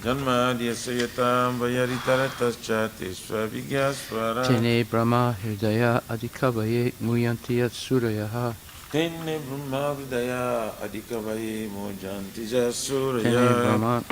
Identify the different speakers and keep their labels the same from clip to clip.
Speaker 1: Janmadhyasyatam Vayaritarataschati
Speaker 2: Tene Brahma Hridaya Adhikavaye Muyanti Yat Surayaha.
Speaker 1: Tene Brahma Hridaya Adhikavaye Muyanti Yat Surayaha.
Speaker 2: Tene Brahma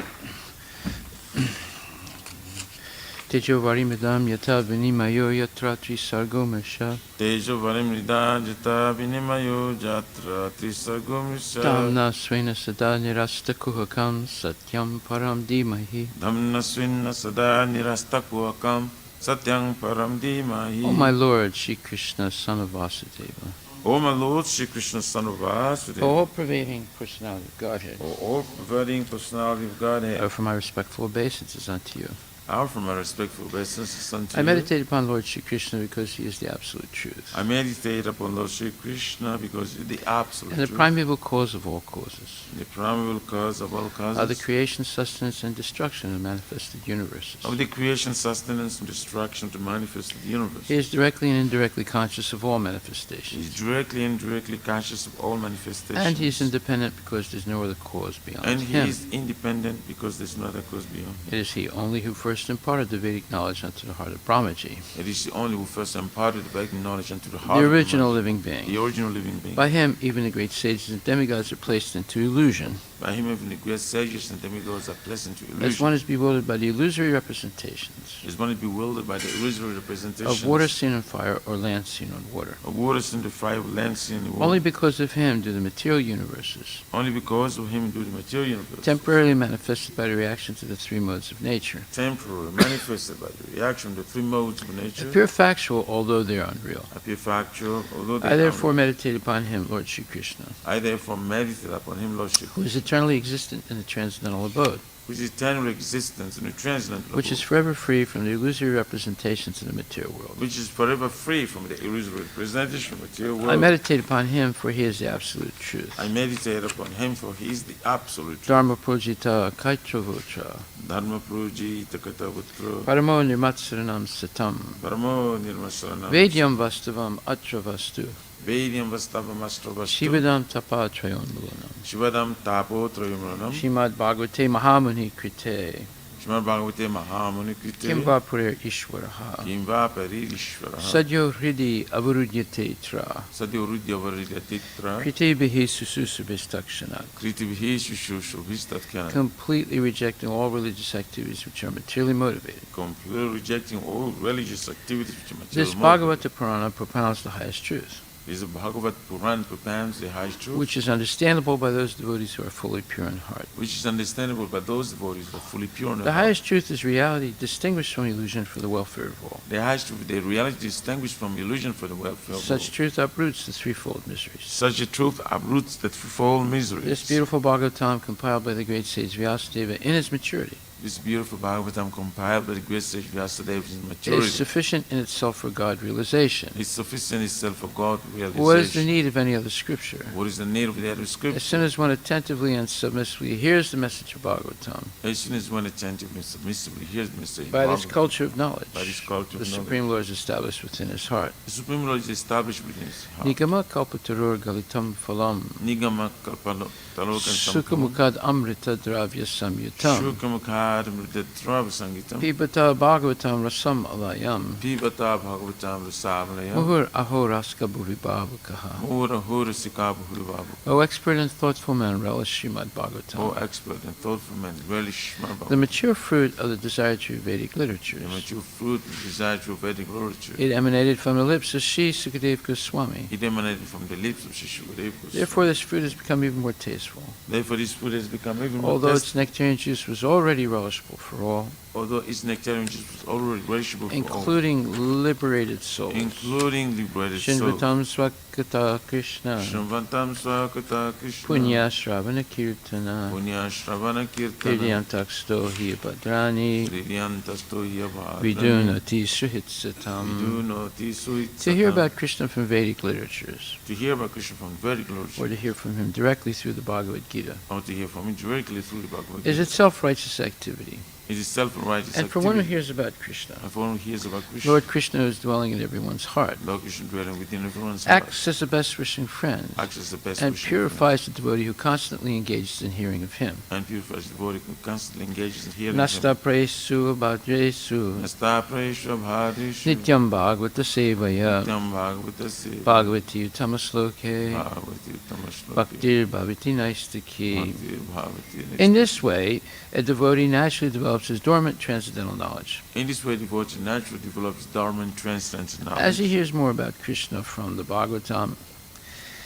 Speaker 2: Tejo Varimidam Yata Vinimayo Yatra Trisargo Mesha.
Speaker 1: Tejo Varimidam Yata Vinimayo Yatra Trisargo Mesha.
Speaker 2: Damna Svena Sada Nirasta Kuhakam Satyam Param Dimahi.
Speaker 1: Damna Svena Sada Nirasta Kuhakam Satyam Param Dimahi.
Speaker 2: O my Lord, Shri Krishna, son of Vasudeva.
Speaker 1: O my Lord, Shri Krishna, son of Vasudeva.
Speaker 2: All-pervading personality of Godhead.
Speaker 1: All-pervading personality of Godhead.
Speaker 2: For my respectful obeisances unto you.
Speaker 1: From my respectful obeisances unto you.
Speaker 2: I meditate upon Lord Shri Krishna because he is the absolute truth.
Speaker 1: I meditate upon Lord Shri Krishna because he is the absolute truth.
Speaker 2: And the primeval cause of all causes.
Speaker 1: The primeval cause of all causes.
Speaker 2: Of the creation, sustenance, and destruction of manifested universes.
Speaker 1: Of the creation, sustenance, and destruction of the manifested universe.
Speaker 2: He is directly and indirectly conscious of all manifestations.
Speaker 1: He is directly and indirectly conscious of all manifestations.
Speaker 2: And he is independent because there is no other cause beyond him.
Speaker 1: And he is independent because there is no other cause beyond him.
Speaker 2: It is he only who first imparted the Vedic knowledge unto the heart of Brahmaji.
Speaker 1: It is the only who first imparted the Vedic knowledge unto the heart
Speaker 2: the
Speaker 1: of
Speaker 2: original
Speaker 1: Brahmaji.
Speaker 2: living being.
Speaker 1: The original living being.
Speaker 2: By him, even the great sages and demigods are placed into illusion.
Speaker 1: By him, even the great sages and demigods are placed into illusion.
Speaker 2: As one is bewildered by the illusory representations.
Speaker 1: As one is bewildered by the illusory representations.
Speaker 2: Of water seen on fire or land seen on water.
Speaker 1: Of water seen on fire or land seen on water.
Speaker 2: Only because of him do the material universes.
Speaker 1: Only because of him do the material universes.
Speaker 2: Temporarily manifested by the reaction to the three modes of nature.
Speaker 1: Temporarily manifested by the reaction to the three modes of nature.
Speaker 2: Appear factual, although they are unreal.
Speaker 1: Appear factual, although they are
Speaker 2: unreal. I therefore meditate upon him, Lord Shri Krishna.
Speaker 1: I therefore meditate upon him, Lord Shri Krishna.
Speaker 2: Who is eternally existent in the transcendental abode.
Speaker 1: Which is eternal existence in the transcendental
Speaker 2: which is forever free from the illusory representations of the material world.
Speaker 1: Which is forever free from the illusory representation of the material world.
Speaker 2: I meditate upon him, for he is the absolute truth.
Speaker 1: I meditate upon him, for he is the absolute truth.
Speaker 2: Dharma projita kaitravatra.
Speaker 1: Dharma projita kaitravatra.
Speaker 2: Paramo nirmatsaranam satam.
Speaker 1: Paramo nirmatsaranam.
Speaker 2: Vedyam vastavam atra vastu.
Speaker 1: Vedyam vastavam atra vastu.
Speaker 2: Shivadam tapa trayonmulanam.
Speaker 1: Shivadam tapo trayonmulanam.
Speaker 2: Srimad Bhagvate Mahamuni krite.
Speaker 1: Srimad Bhagavate Mahamuni krite.
Speaker 2: Kimva purer ishvaraha.
Speaker 1: Kimva purer ishvaraha.
Speaker 2: Sadyo hridi avarudyate tra.
Speaker 1: Sadyo hridi avarudyate tra.
Speaker 2: Krite bihi sususubhistakshanat.
Speaker 1: Krite bihi sususubhistakshanat.
Speaker 2: Completely rejecting all religious activities which are materially motivated.
Speaker 1: Completely rejecting all religious activities which are materially motivated.
Speaker 2: This Bhagavata Purana propounds the highest truth.
Speaker 1: Is the Bhagavad Puran propounds the highest truth,
Speaker 2: which is understandable by those devotees who are fully pure in heart.
Speaker 1: Which is understandable by those devotees who are fully pure in heart.
Speaker 2: The highest truth is reality distinguished from illusion for the welfare of all.
Speaker 1: The highest truth, the reality distinguished from illusion for the welfare of all.
Speaker 2: Such truth uproots the threefold miseries.
Speaker 1: Such a truth uproots the threefold miseries.
Speaker 2: This beautiful Bhagavatam, compiled by the great sage Vyasadeva in its maturity.
Speaker 1: This beautiful Bhagavatam, compiled by the great sage Vyasadeva in maturity.
Speaker 2: Is sufficient in itself for God realization.
Speaker 1: It's sufficient in itself for God realization.
Speaker 2: What is the need of any other scripture?
Speaker 1: What is the need of the other scripture?
Speaker 2: As soon as one attentively and submissively hears the message of Bhagavatam.
Speaker 1: As soon as one attentively and submissively hears the message of
Speaker 2: By
Speaker 1: Bhagavatam.
Speaker 2: this culture of knowledge.
Speaker 1: By this culture of
Speaker 2: the
Speaker 1: knowledge.
Speaker 2: Supreme Lord is established within his heart.
Speaker 1: The Supreme Lord is established within his heart.
Speaker 2: Nigama kalpatarur galitam phalam.
Speaker 1: Nigama kalpatarur
Speaker 2: Sukhamukad amrita dravya samyutam.
Speaker 1: Sukhamukad amrita dravya samyutam.
Speaker 2: Pibata Bhagavatam rasam alayam.
Speaker 1: Pibata Bhagavatam rasam alayam.
Speaker 2: Muhur ahoraska bhuvibhavakaha.
Speaker 1: Muhur ahorasika bhuvibhavakaha.
Speaker 2: O expert and thoughtful man, relish Srimad Bhagavatam.
Speaker 1: O expert and thoughtful man, relish Srimad Bhagavatam.
Speaker 2: The mature fruit of the desired true Vedic literatures.
Speaker 1: The mature fruit of the desired true Vedic literature.
Speaker 2: It emanated from the lips of Sri Sukadeva Goswami.
Speaker 1: It emanated from the lips of Sri Sukadeva Goswami.
Speaker 2: Therefore, this fruit has become even more tasteful.
Speaker 1: Therefore, this fruit has become even more tasteful.
Speaker 2: Although its nectarian juice was already relishable for all.
Speaker 1: Although its nectarian juice was already relishable for all.
Speaker 2: Including liberated souls.
Speaker 1: Including liberated souls.
Speaker 2: Shinvatam Swakata Krishna.
Speaker 1: Shinvatam Swakata Krishna.
Speaker 2: Punya Shravana Kirtana.
Speaker 1: Punya Shravana Kirtana.
Speaker 2: Hridyantaksto hi Bhadrani.
Speaker 1: Hridyantaksto hi Bhadrani.
Speaker 2: Vidunati Suhitsatam.
Speaker 1: Vidunati Suhitsatam.
Speaker 2: To hear about Krishna from Vedic literatures.
Speaker 1: To hear about Krishna from Vedic literature.
Speaker 2: Or to hear from him directly through the Bhagavad-Gita.
Speaker 1: Or to hear from him directly through the Bhagavad-Gita.
Speaker 2: Is itself righteous activity.
Speaker 1: It is self-righteous
Speaker 2: And for one who
Speaker 1: activity.
Speaker 2: hears about Krishna,
Speaker 1: And for one who hears about Krishna,
Speaker 2: Lord Krishna is dwelling in everyone's heart,
Speaker 1: Lord Krishna dwelling within everyone's heart,
Speaker 2: acts as the best wishing friend,
Speaker 1: acts as the best
Speaker 2: and
Speaker 1: wishing
Speaker 2: purifies the devotee who constantly engages in hearing of him.
Speaker 1: friend, and purifies the devotee who constantly engages in hearing
Speaker 2: Nasta
Speaker 1: him.
Speaker 2: presu bhadresu
Speaker 1: Nasta presha bhadrishu
Speaker 2: nityam bhagavata sevaya
Speaker 1: nityam bhagavatasi
Speaker 2: bhagavati uttamasloke
Speaker 1: bhagavati uttamasloke
Speaker 2: bhaktir bhavati naistaki.
Speaker 1: bhaktir bhavati
Speaker 2: In
Speaker 1: nistaki.
Speaker 2: this way, a devotee naturally develops his dormant transcendental knowledge.
Speaker 1: In this way, devotee naturally develops dormant transcendental knowledge.
Speaker 2: As he hears more about Krishna from the Bhagavatam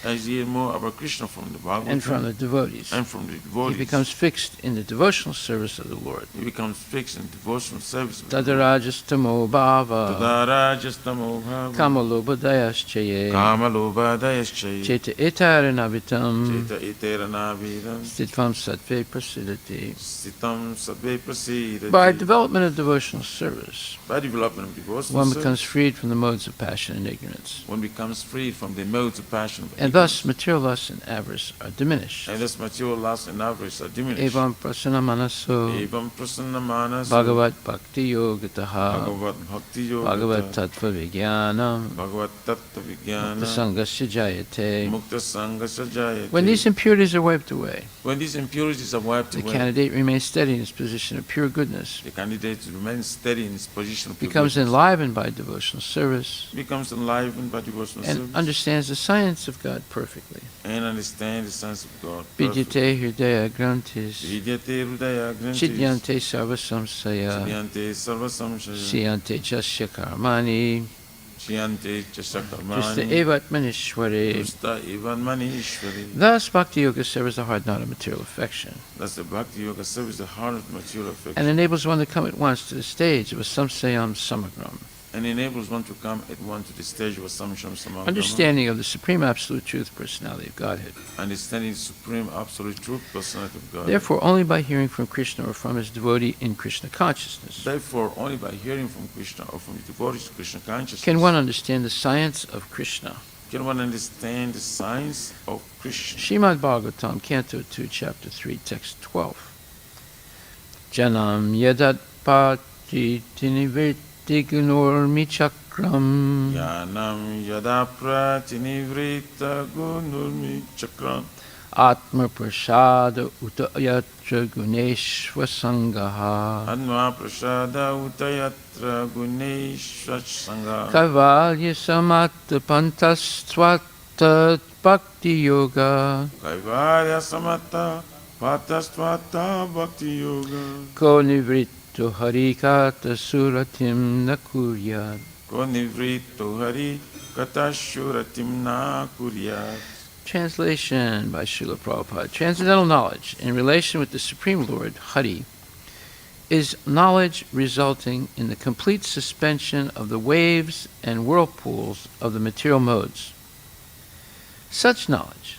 Speaker 1: As he hears more about Krishna from the Bhagavatam
Speaker 2: and from the devotees,
Speaker 1: and from the
Speaker 2: he
Speaker 1: devotees,
Speaker 2: becomes fixed in the devotional service of the Lord.
Speaker 1: he becomes fixed in devotional service. of the Lord.
Speaker 2: Tadarajastamo bhava
Speaker 1: Tadarajastamo bhava
Speaker 2: kamalobhadayaschaye
Speaker 1: kamalobhadayaschaye
Speaker 2: cheta etaranavitam
Speaker 1: cheta iteranavidam
Speaker 2: stitvam sattve prasidati.
Speaker 1: sitam sadve prasidati.
Speaker 2: By development of devotional service,
Speaker 1: By development of devotional
Speaker 2: one
Speaker 1: service,
Speaker 2: becomes freed from the modes of passion and ignorance.
Speaker 1: one becomes freed from the modes of passion
Speaker 2: And thus material lust and avarice are diminished.
Speaker 1: and thus material lust and avarice are diminished.
Speaker 2: Evam prasana manaso
Speaker 1: Evam prasanna manas
Speaker 2: bhagavat bhakti yogataha
Speaker 1: Bhagavat bhakti yoga
Speaker 2: bhagavat tattva vijnanam
Speaker 1: Bhagavat tattva vijnana
Speaker 2: sangasya jayate.
Speaker 1: mukta sangasya jayate.
Speaker 2: When these impurities are wiped away,
Speaker 1: When these impurities are wiped
Speaker 2: the
Speaker 1: away,
Speaker 2: candidate remains steady in his position of pure goodness,
Speaker 1: the candidate remains steady in his position of
Speaker 2: becomes
Speaker 1: goodness,
Speaker 2: enlivened by devotional service,
Speaker 1: becomes enlivened by devotional
Speaker 2: and
Speaker 1: service,
Speaker 2: understands the science of God perfectly.
Speaker 1: and understands the sense of God perfectly.
Speaker 2: Vidyate hridaya grantis,
Speaker 1: Vidyate hridaya grantis,
Speaker 2: chidyante sarvasamsaya,
Speaker 1: Chidyante sarva samshaya,
Speaker 2: siyante jasya karmani,
Speaker 1: Chidyante
Speaker 2: drista
Speaker 1: chasakarmani,
Speaker 2: evatmanishware.
Speaker 1: Drista evanmanishwari.
Speaker 2: Thus, bhakti yoga serves the heart not of material affection,
Speaker 1: Thus the bhakti yoga serves the heart of material
Speaker 2: and
Speaker 1: affection
Speaker 2: enables one to come at once to the stage of a samsayam samagram,
Speaker 1: and enables one to come at once to the stage of assumption samagama,
Speaker 2: understanding of the supreme absolute truth personality of Godhead.
Speaker 1: understanding the supreme absolute truth personality of God.
Speaker 2: Therefore, only by hearing from Krishna or from his devotee in Krishna consciousness
Speaker 1: Therefore, only by hearing from Krishna or from the devotees of Krishna consciousness
Speaker 2: can one understand the science of Krishna.
Speaker 1: can one understand the science of Krishna.
Speaker 2: Srimad Bhagvatam, Canto 2, Chapter 3, Text 12. Janam yadat pati tinivritigunurmi chakram
Speaker 1: Yanam yada pratinivrita gunurmi chakram
Speaker 2: atma prasada utayatra guneshva sangaha
Speaker 1: Anma prasada utayatra guneshva sangha
Speaker 2: kaivalya samatta pantastvata bhakti yoga
Speaker 1: Kaivalya samata patastvata bhakti yoga
Speaker 2: ko nivritto harikata suratim nakuryat.
Speaker 1: Konivrito hari katashuratim na kuryat.
Speaker 2: Translation by Srila Prabhupada. Transcendental knowledge in relation with the Supreme Lord, Hari, is knowledge resulting in the complete suspension of the waves and whirlpools of the material modes. Such knowledge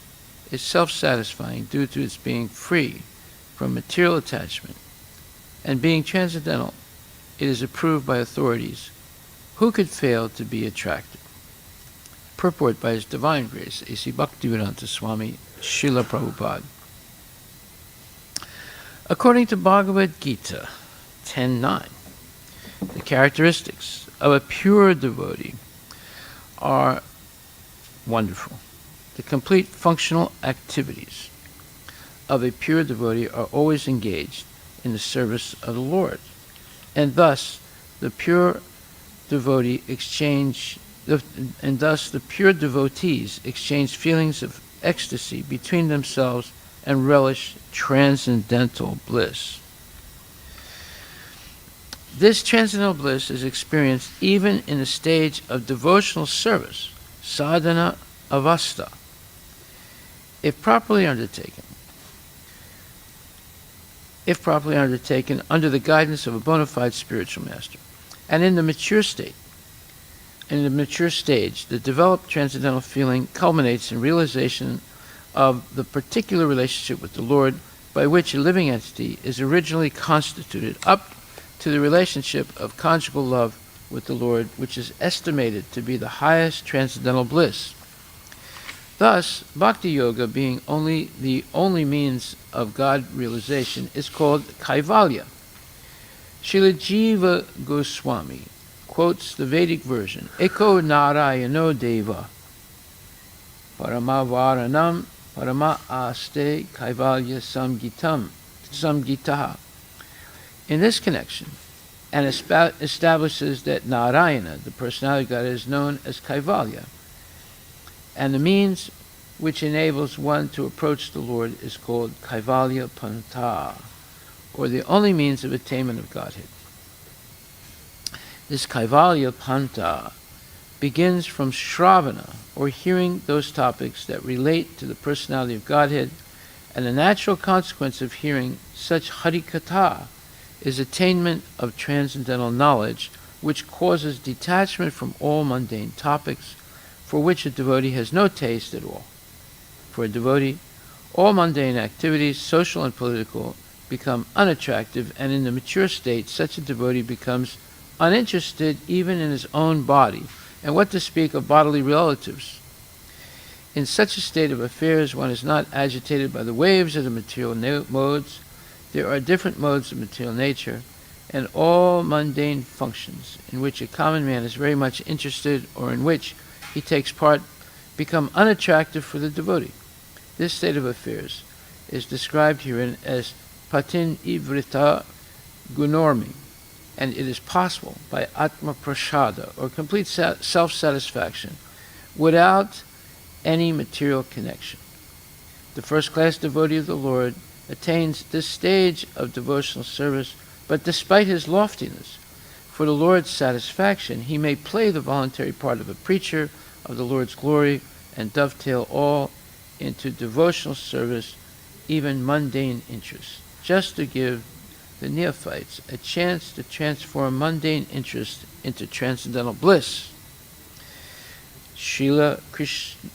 Speaker 2: is self-satisfying due to its being free from material attachment, and being transcendental, it is approved by authorities. Who could fail to be attracted? Purport by His Divine Grace, A.C. Bhaktivedanta Swami, Srila Prabhupada. According to Bhagavad-Gita 10.9, the characteristics of a pure devotee are wonderful. The complete functional activities of a pure devotee are always engaged in the service of the Lord, and thus the pure devotees exchange feelings of ecstasy between themselves and relish transcendental bliss. This transcendental bliss is experienced even in the stage of devotional service, sadhana avastha, if properly undertaken under the guidance of a bona fide spiritual master. And in the mature stage, the developed transcendental feeling culminates in realization of the particular relationship with the Lord by which a living entity is originally constituted, up to the relationship of conjugal love with the Lord, which is estimated to be the highest transcendental bliss. Thus, Bhakti Yoga, being the only means of God realization, is called Kaivalya, Srila Jiva Goswami quotes the Vedic version, Eko Narayano Deva, Paramavaranam Parama Aste Kaivalya Samgitaha. In this connection, and establishes that Narayana, the personality of God, is known as Kaivalya, and the means which enables one to approach the Lord is called Kaivalya Panta, or the only means of attainment of Godhead. This Kaivalya Panta begins from Shravana, or hearing those topics that relate to the personality of Godhead, and the natural consequence of hearing such Harikatha is attainment of transcendental knowledge, which causes detachment from all mundane topics, for which a devotee has no taste at all. For a devotee, all mundane activities, social and political, become unattractive, and in the mature state, such a devotee becomes uninterested even in his own body, and what to speak of bodily relatives. In such a state of affairs, one is not agitated by the waves of the material modes. There are different modes of material nature, and all mundane functions in which a common man is very much interested or in which he takes part become unattractive for the devotee. This state of affairs is described herein as patin ivrita gunormi, and it is possible by atma prasada, or complete self-satisfaction, without any material connection. The first-class devotee of the Lord attains this stage of devotional service, but despite his loftiness, for the Lord's satisfaction, he may play the voluntary part of a preacher of the Lord's glory and dovetail all into devotional service, even mundane interests, just to give the neophytes a chance to transform mundane interest into transcendental bliss. Srila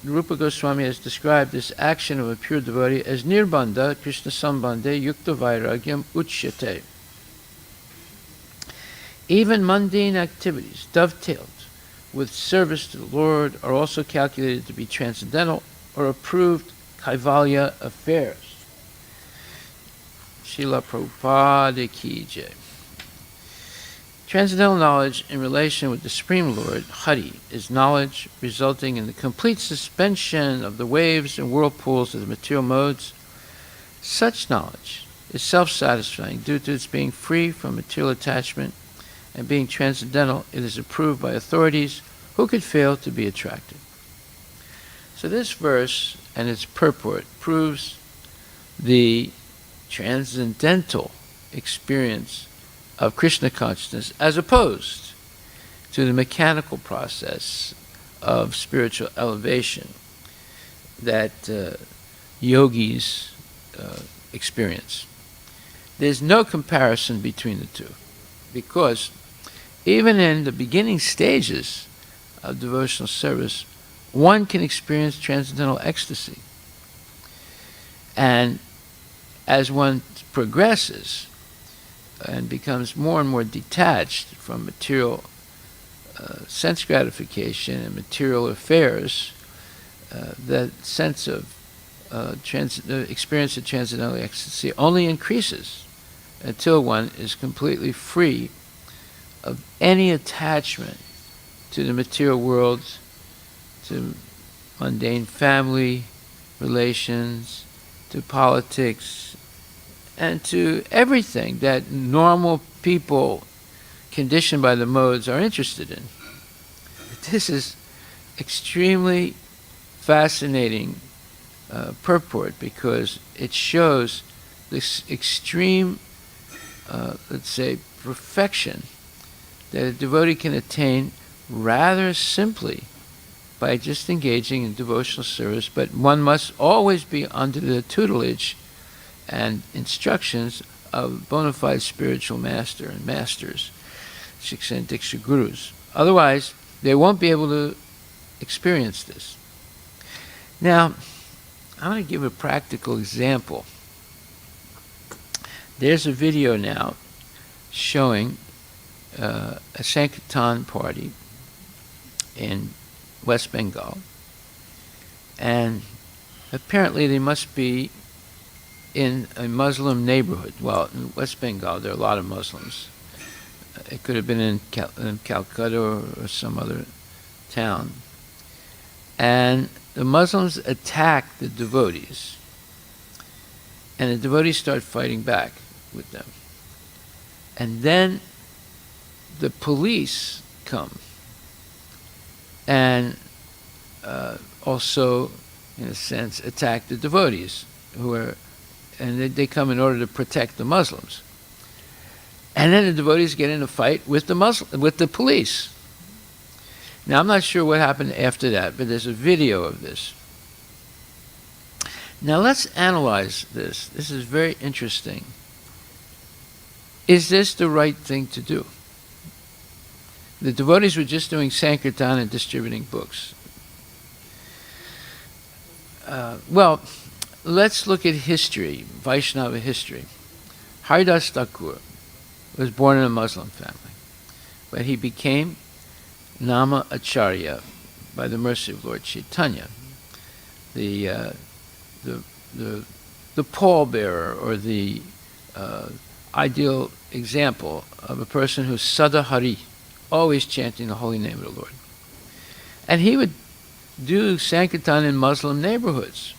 Speaker 2: Rupa Goswami has described this action of a pure devotee as nirbandha Krishna sambandhe yukta vairagyam uchyate. Even mundane activities dovetailed with service to the Lord are also calculated to be transcendental or approved Kaivalya affairs. Srila Prabhupada Ki Jai. Transcendental knowledge in relation with the Supreme Lord, Hari, is knowledge resulting in the complete suspension of the waves and whirlpools of the material modes. Such knowledge is self-satisfying due to its being free from material attachment, and being transcendental, it is approved by authorities who could fail to be attracted. So this verse and its purport proves the transcendental experience of Krishna consciousness as opposed to the mechanical process of spiritual elevation that yogis experience. There's no comparison between the two, because even in the beginning stages of devotional service, one can experience transcendental ecstasy. And as one progresses and becomes more and more detached from material sense gratification and material affairs, that sense of the experience of transcendental ecstasy only increases until one is completely free of any attachment to the material world, to mundane family relations, to politics, and to everything that normal people conditioned by the modes are interested in. This is extremely fascinating purport, because it shows this extreme, let's say, perfection that a devotee can attain rather simply by just engaging in devotional service, but one must always be under the tutelage and instructions of bona fide spiritual master and masters, Shiksha and Diksha gurus. Otherwise, they won't be able to experience this. Now, I'm going to give a practical example. There's a video now showing a Sankirtan party in West Bengal, and apparently they must be in a Muslim neighborhood. Well, in West Bengal there are a lot of Muslims, It could have been in Calcutta or some other town. And the Muslims attack the devotees. And the devotees start fighting back with them. And then the police come and also, in a sense, attack the devotees, and they come in order to protect the Muslims. And then the devotees get in a fight with the police. Now, I'm not sure what happened after that, but there's a video of this. Now, let's analyze this. This is very interesting. Is this the right thing to do? The devotees were just doing Sankirtan and distributing books. Well, let's look at history, Vaishnava history. Haridas Thakur was born in a Muslim family, but he became Nama Acharya by the mercy of Lord Chaitanya, the pallbearer, or the ideal example of a person who's Sada Hari, always chanting the holy name of the Lord. And he would do Sankirtan in Muslim neighborhoods,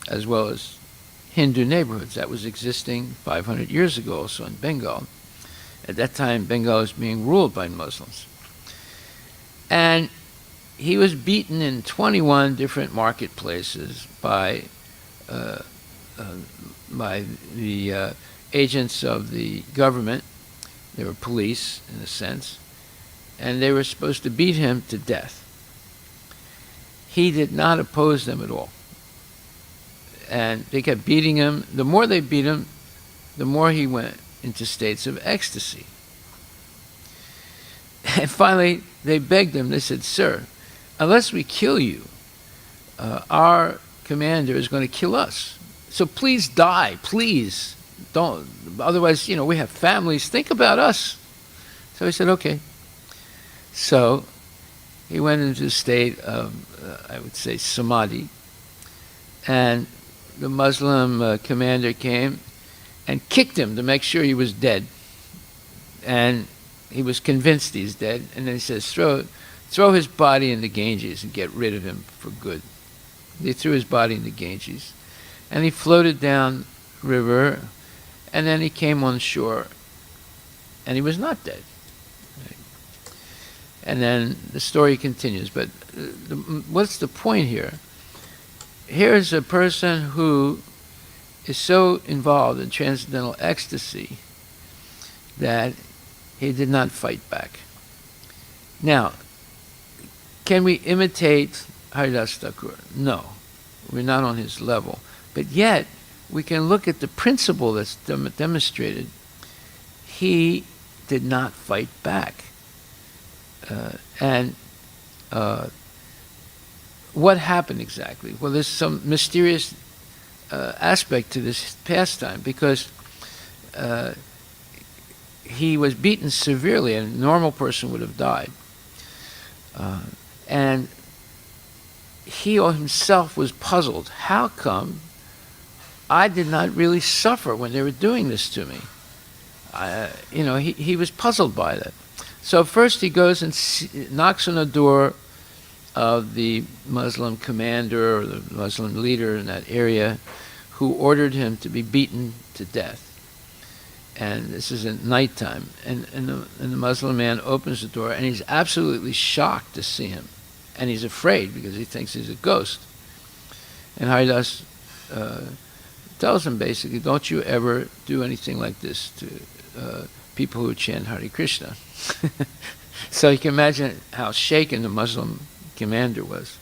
Speaker 2: as well as Hindu neighborhoods. That was existing 500 years ago also in Bengal. At that time, Bengal was being ruled by Muslims. And he was beaten in 21 different marketplaces by the agents of the government. They were police, in a sense, and they were supposed to beat him to death. He did not oppose them at all. And they kept beating him. The more they beat him, the more he went into states of ecstasy. And finally, they begged him. They said, "Sir, unless we kill you, our commander is going to kill us. So please die, please. Don't. Otherwise, we have families. Think about us." So he said, "Okay." So he went into a state of, I would say, samadhi. And the Muslim commander came and kicked him to make sure he was dead. And he was convinced he's dead. And then he says, throw his body in the Ganges and get rid of him for good. They threw his body in the Ganges. And he floated down the river. And then he came on shore. And he was not dead. And then the story continues. But what's the point here? Here's a person who is so involved in transcendental ecstasy that he did not fight back. Now, can we imitate Haridas Thakur? No, we're not on his level. But yet, we can look at the principle that's demonstrated. He did not fight back. What happened exactly? Well, there's some mysterious aspect to this pastime, because he was beaten severely, and a normal person would have died. And he himself was puzzled. How come I did not really suffer when they were doing this to me? He was puzzled by that. So first he goes and knocks on the door of the Muslim commander or the Muslim leader in that area, who ordered him to be beaten to death. And this is at nighttime. And the Muslim man opens the door, and he's absolutely shocked to see him. And he's afraid because he thinks he's a ghost. And Haridas tells him basically, don't you ever do anything like this to people who chant Hare Krishna. So you can imagine how shaken the Muslim commander was.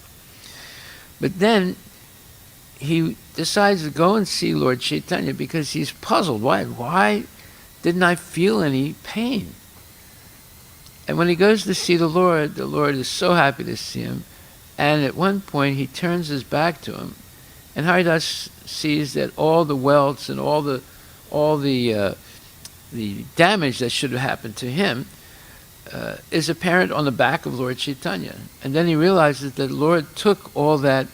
Speaker 2: But then he decides to go and see Lord Chaitanya because he's puzzled. Why didn't I feel any pain? And when he goes to see the Lord is so happy to see him. And at one point he turns his back to him, and Haridas sees that all the welts and all the damage that should have happened to him is apparent on the back of Lord Chaitanya. And then he realizes that the Lord took all that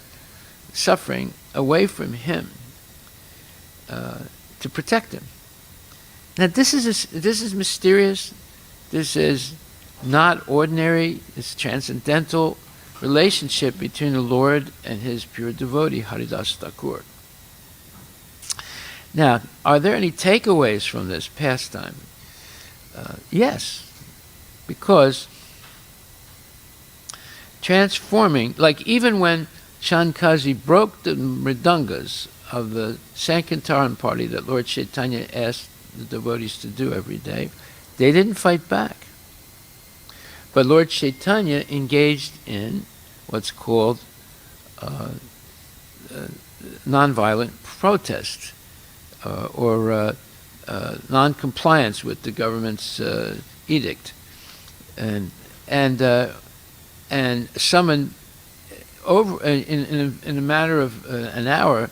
Speaker 2: suffering away from him to protect him. Now this is mysterious. This is not ordinary, it's transcendental relationship between the Lord and his pure devotee, Haridas Thakur. Now, are there any takeaways from this pastime? Yes, because transforming, like even when Shankazi broke the mridangas of the Sankirtan party that Lord Chaitanya asked the devotees to do every day, they didn't fight back. But Lord Chaitanya engaged in what's called nonviolent protest or non-compliance with the government's edict, and summoned over in a matter of an hour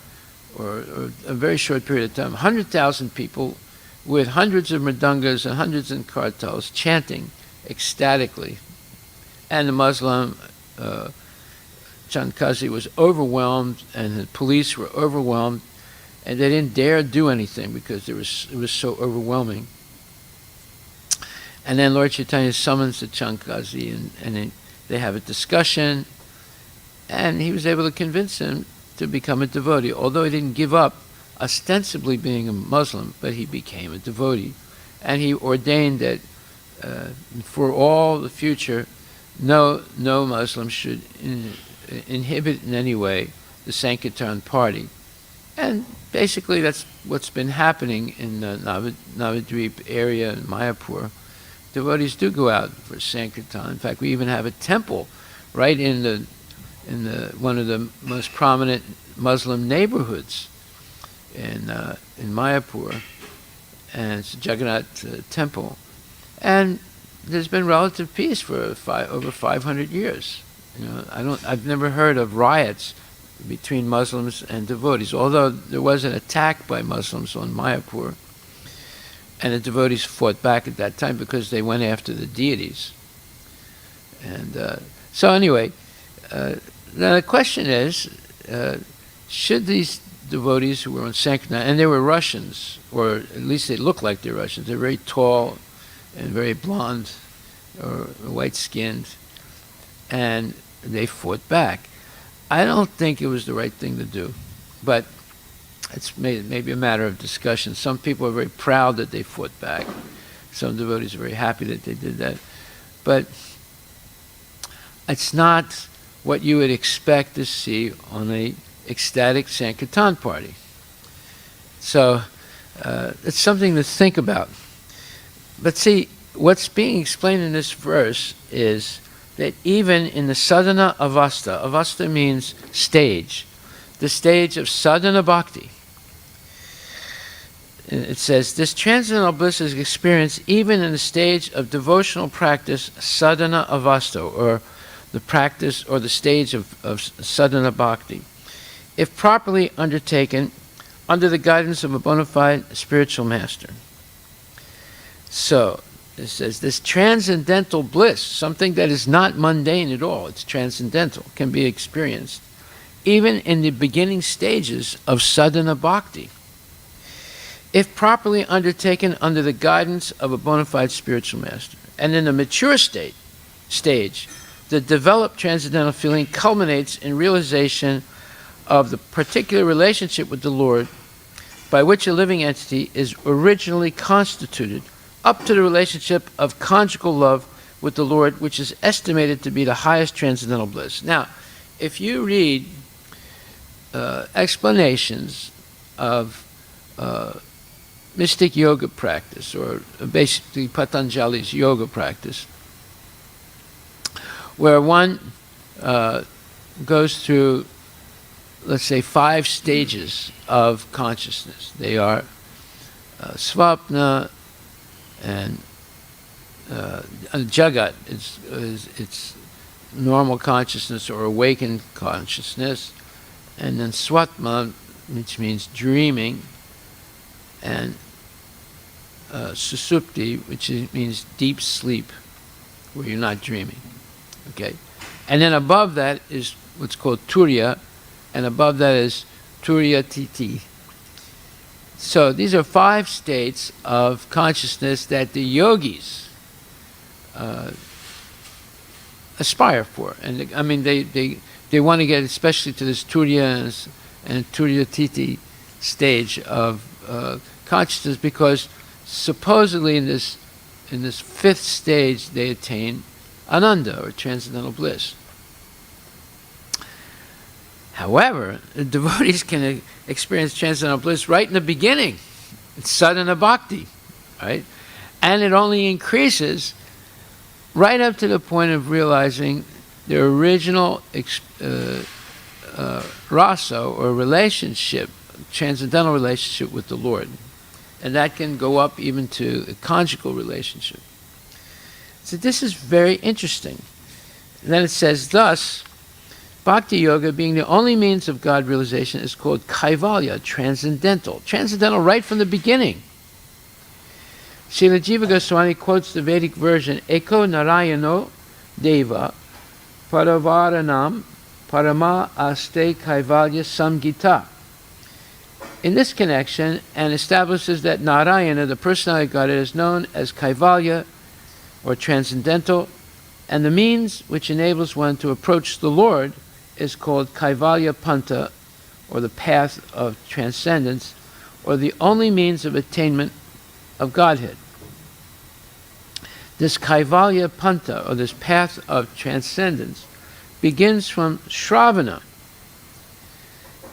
Speaker 2: or a very short period of time, 100,000 people with hundreds of mridangas and hundreds of kartals chanting ecstatically, and the Muslim Chankazi was overwhelmed, and the police were overwhelmed, and they didn't dare do anything because it was so overwhelming. And then Lord Chaitanya summons the Chankazi, and they have a discussion, and he was able to convince him to become a devotee, although he didn't give up ostensibly being a Muslim, but he became a devotee. And he ordained that for all the future, no Muslim should inhibit in any way the Sankirtan party. And basically that's what's been happening in the Navadvip area in Mayapur. Devotees do go out for Sankirtan. In fact, we even have a temple right in the one of the most prominent Muslim neighborhoods in Mayapur, and it's a Jagannath temple. And there's been relative peace for over 500 years. You know, I've never heard of riots between Muslims and devotees, although there was an attack by Muslims on Mayapur, and the devotees fought back at that time because they went after the deities. And so anyway, now the question is, should these devotees who were on Sankirtan, and they were Russians, or at least they looked like they're Russians, they're very tall and very blonde or white-skinned, and they fought back. I don't think it was the right thing to do, but it's maybe a matter of discussion. Some people are very proud that they fought back. Some devotees are very happy that they did that. But it's not what you would expect to see on a ecstatic Sankirtan party. So it's something to think about. But see, what's being explained in this verse is that even in the sadhana avastha, avastha means stage, the stage of sadhana bhakti, it says, this transcendental bliss is experienced even in the stage of devotional practice, sadhana avastha, or the practice or the stage of sadhana bhakti, if properly undertaken under the guidance of a bona fide spiritual master. So, it says, this transcendental bliss, something that is not mundane at all, it's transcendental, can be experienced even in the beginning stages of sadhana bhakti, if properly undertaken under the guidance of a bona fide spiritual master. And in the mature stage, the developed transcendental feeling culminates in realization of the particular relationship with the Lord by which a living entity is originally constituted, up to the relationship of conjugal love with the Lord, which is estimated to be the highest transcendental bliss. Now, if you read explanations of mystic yoga practice, or basically Patanjali's yoga practice, where one goes through, let's say, 5 stages of consciousness. They are svapna, and jagat is its normal consciousness or awakened consciousness, and then swatma, which means dreaming, and susupti, which means deep sleep, where you're not dreaming. Okay, and then above that is what's called turiya, and above that is turiya titi. So these are 5 states of consciousness that the yogis aspire for. And I mean, they want to get especially to this Turiya and Turiyatiti stage of consciousness, because supposedly in this fifth stage they attain Ananda, or transcendental bliss. However, the devotees can experience transcendental bliss right in the beginning. It's sadhana bhakti, right? And it only increases right up to the point of realizing their original rasa, or relationship, transcendental relationship with the Lord. And that can go up even to a conjugal relationship. So this is very interesting. And then it says, thus, Bhakti Yoga, being the only means of God realization, is called Kaivalya, transcendental. Transcendental right from the beginning. Srila Jiva Goswami quotes the Vedic version, Eko Narayano Deva Paravaranam Parama Aste Kaivalya Samgita. In this connection, and establishes that Narayana, the personality of Godhead, is known as Kaivalya, or transcendental, and the means which enables one to approach the Lord is called Kaivalya Panta, or the path of transcendence, or the only means of attainment of Godhead. This Kaivalya Panta, or this path of transcendence, begins from Shravana,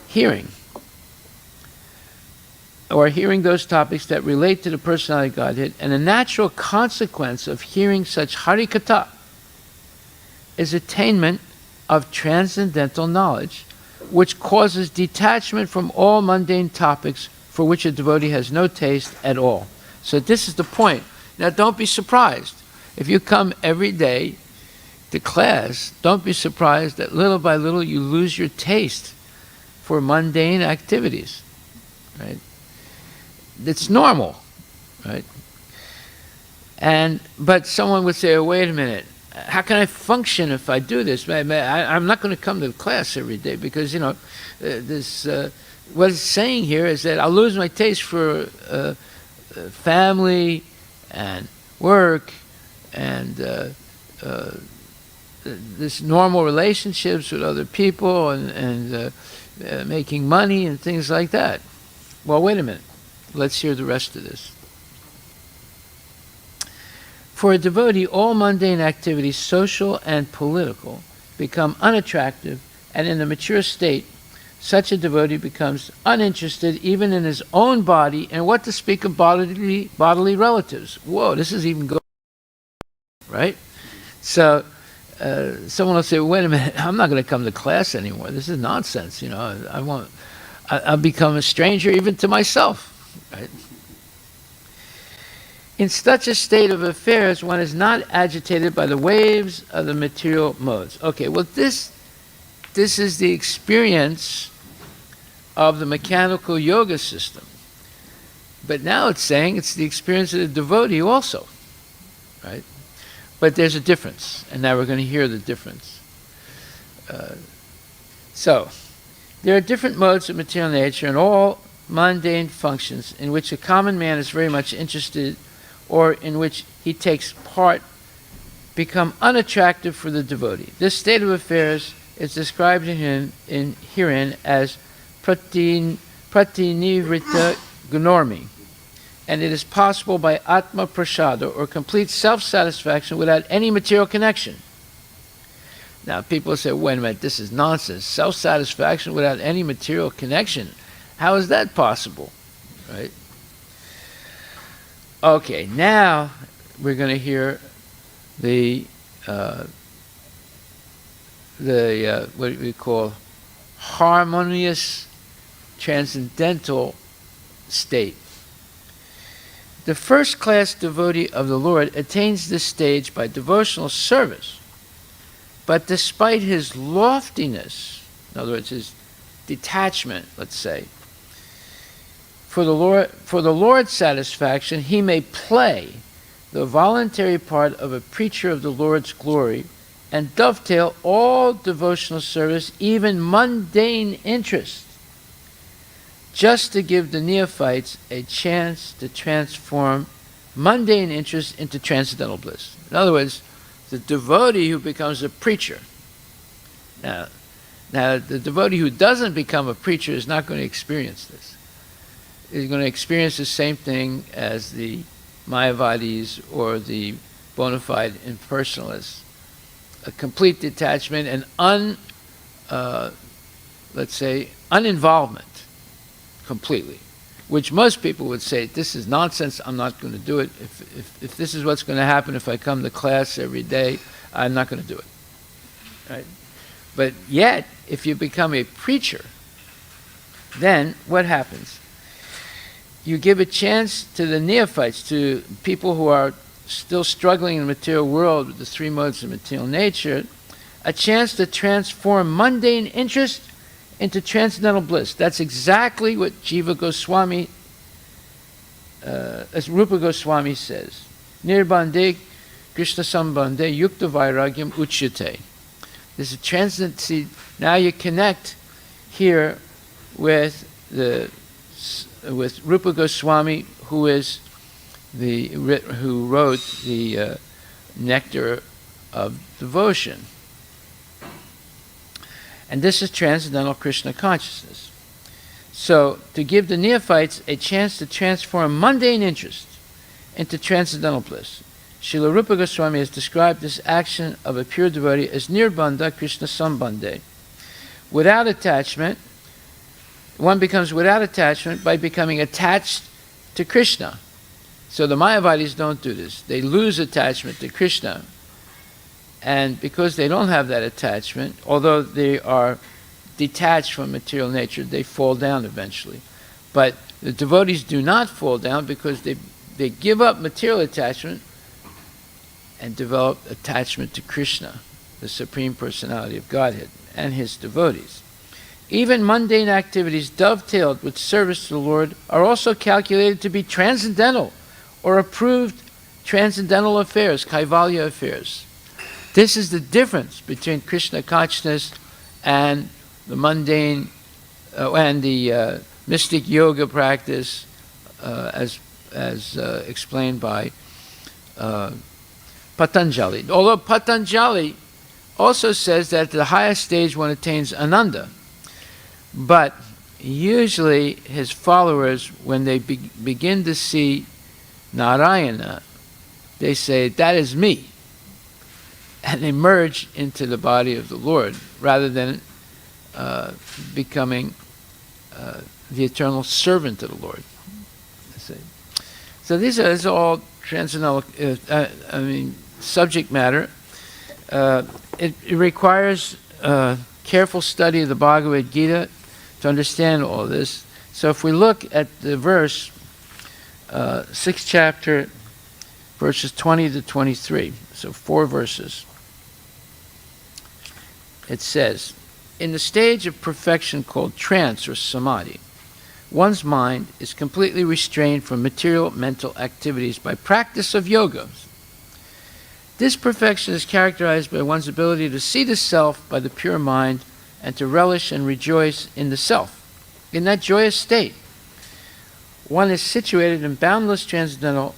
Speaker 2: hearing, or hearing those topics that relate to the personality of Godhead, and a natural consequence of hearing such Harikatha is attainment of transcendental knowledge, which causes detachment from all mundane topics for which a devotee has no taste at all. So this is the point. Now don't be surprised. If you come every day to class, don't be surprised that little by little you lose your taste for mundane activities, right? It's normal, right? But someone would say, oh, wait a minute, how can I function if I do this? I'm not going to come to class every day because, what it's saying here is that I'll lose my taste for family and work and this normal relationships with other people and making money and things like that. Well, wait a minute. Let's hear the rest of this. For a devotee, all mundane activities, social and political, become unattractive, and in the mature state, such a devotee becomes uninterested even in his own body, and what to speak of bodily relatives. Whoa, this is even good, right? So someone will say, wait a minute, I'm not going to come to class anymore. This is nonsense, I'll become a stranger even to myself. Right? In such a state of affairs, one is not agitated by the waves of the material modes. Okay, well this is the experience of the mechanical yoga system. But now it's saying it's the experience of the devotee also. Right? But there's a difference, and now we're going to hear the difference. So, there are different modes of material nature, and all mundane functions in which a common man is very much interested or in which he takes part become unattractive for the devotee. This state of affairs is described herein as pratinivrita gnormi, and it is possible by atma prasada, or complete self-satisfaction without any material connection. Now people say, wait a minute, this is nonsense. Self-satisfaction without any material connection. How is that possible? Right? Okay, now we're going to hear the what we call harmonious transcendental state. The first-class devotee of the Lord attains this stage by devotional service, but despite his loftiness, in other words, his detachment, let's say, for the Lord's satisfaction, he may play the voluntary part of a preacher of the Lord's glory and dovetail all devotional service, even mundane interest, just to give the neophytes a chance to transform mundane interest into transcendental bliss. In other words, the devotee who becomes a preacher. Now, the devotee who doesn't become a preacher is not going to experience this. He's going to experience the same thing as the Mayavadis or the bona fide impersonalists. A complete detachment and uninvolvement completely. Which most people would say, this is nonsense, I'm not going to do it. If this is what's going to happen if I come to class every day, I'm not going to do it. Right? But yet, if you become a preacher, then what happens? You give a chance to the neophytes, to people who are still struggling in the material world with the three modes of material nature, a chance to transform mundane interest into transcendental bliss. That's exactly what Jiva Goswami, as Rupa Goswami says. Nirbande Krishna Sambande Yukta Vairagyam Uchyate. There's a transcendency. Now you connect here with Rupa Goswami, who wrote the Nectar of Devotion. And this is transcendental Krishna consciousness. So, to give the neophytes a chance to transform mundane interest into transcendental bliss, Srila Rupa Goswami has described this action of a pure devotee as nirbandha Krishna sambandhe. Without attachment, one becomes without attachment by becoming attached to Krishna. So the Mayavadis don't do this. They lose attachment to Krishna. And because they don't have that attachment, although they are detached from material nature, they fall down eventually. But the devotees do not fall down because they give up material attachment and develop attachment to Krishna, the Supreme Personality of Godhead, and his devotees. Even mundane activities dovetailed with service to the Lord are also calculated to be transcendental or approved transcendental affairs, Kaivalya affairs. This is the difference between Krishna consciousness and the mundane and the mystic yoga practice, as explained by Patanjali. Although Patanjali also says that at the highest stage one attains Ananda, but usually his followers, when they begin to see Narayana, they say, that is me. And they merge into the body of the Lord, rather than becoming the eternal servant of the Lord. So these are all transcendental, subject matter. It requires careful study of the Bhagavad-Gita to understand all this. So if we look at the verse, 6th chapter, verses 20 to 23, so 4 verses. It says, in the stage of perfection called trance or samadhi, one's mind is completely restrained from material mental activities by practice of yoga. This perfection is characterized by one's ability to see the self by the pure mind and to relish and rejoice in the self. In that joyous state, one is situated in boundless transcendental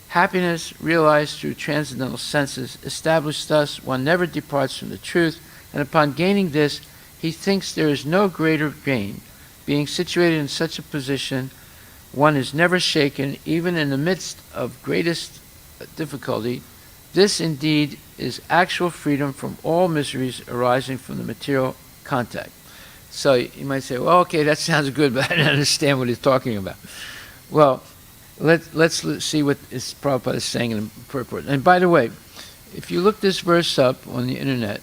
Speaker 2: happiness realized through transcendental senses. Established thus, one never departs from the truth, and upon gaining this, he thinks there is no greater gain. Being situated in such a position, one is never shaken, even in the midst of greatest difficulty. This indeed is actual freedom from all miseries arising from the material contact. So you might say, well, okay, that sounds good, but I don't understand what he's talking about. Well, let's see what Prabhupada is saying in the purport. And by the way, if you look this verse up on the internet,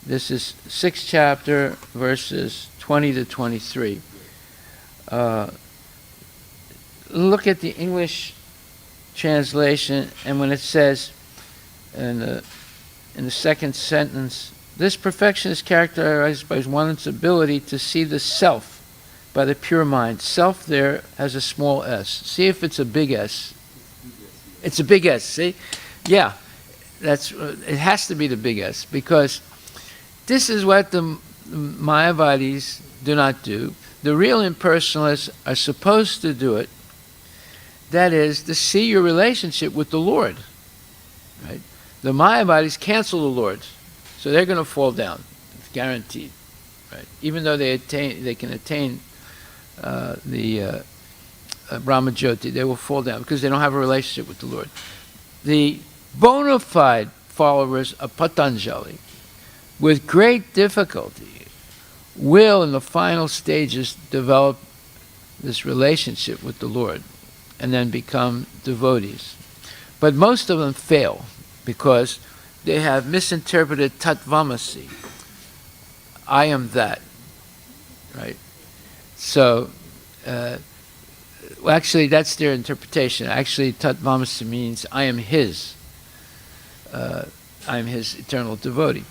Speaker 2: this is 6th chapter, verses 20 to 23. Look at the English translation, and when it says in the second sentence, this perfection is characterized by one's ability to see the self by the pure mind. Self there has a small s. See if it's a big S. It's a big S, see? Yeah, it has to be the big S, because this is what the Mayavadis do not do. The real impersonalists are supposed to do it, That is, to see your relationship with the Lord. Right? The Maya bodies cancel the Lord, so they're going to fall down. It's guaranteed. Right? Even though they can attain the Brahma Jyoti, they will fall down because they don't have a relationship with the Lord. The bona fide followers of Patanjali, with great difficulty, will in the final stages develop this relationship with the Lord and then become devotees. But most of them fail because they have misinterpreted Tattvamasi. I am that. Right? So, well, actually, that's their interpretation. Actually, Tattvamasi means I am his. I am his eternal devotee.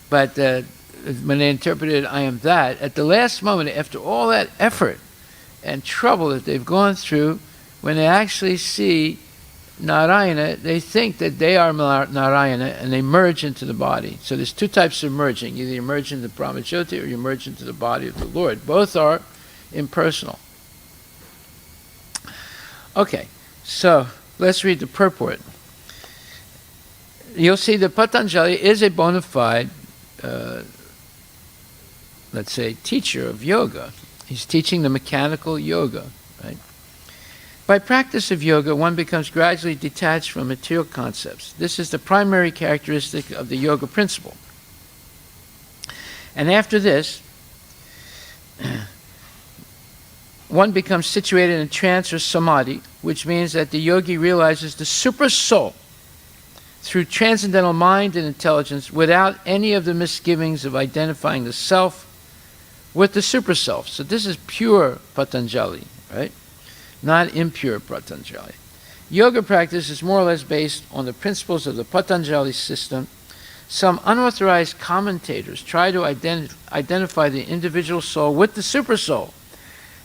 Speaker 2: But when they interpreted I am that, at the last moment, after all that effort and trouble that they've gone through, when they actually see Narayana, they think that they are Narayana and they merge into the body. So there's two types of merging. Either you merge into Brahma Jyoti or you merge into the body of the Lord. Both are impersonal. Okay, so let's read the purport. You'll see that Patanjali is a bona fide, let's say, teacher of yoga. He's teaching the mechanical yoga, right? By practice of yoga, one becomes gradually detached from material concepts. This is the primary characteristic of the yoga principle. And after this, one becomes situated in trance or samadhi, which means that the yogi realizes the super soul through transcendental mind and intelligence without any of the misgivings of identifying the self with the super self. So this is pure Patanjali, right? Not impure Patanjali. Yoga practice is more or less based on the principles of the Patanjali system. Some unauthorized commentators try to identify the individual soul with the super soul,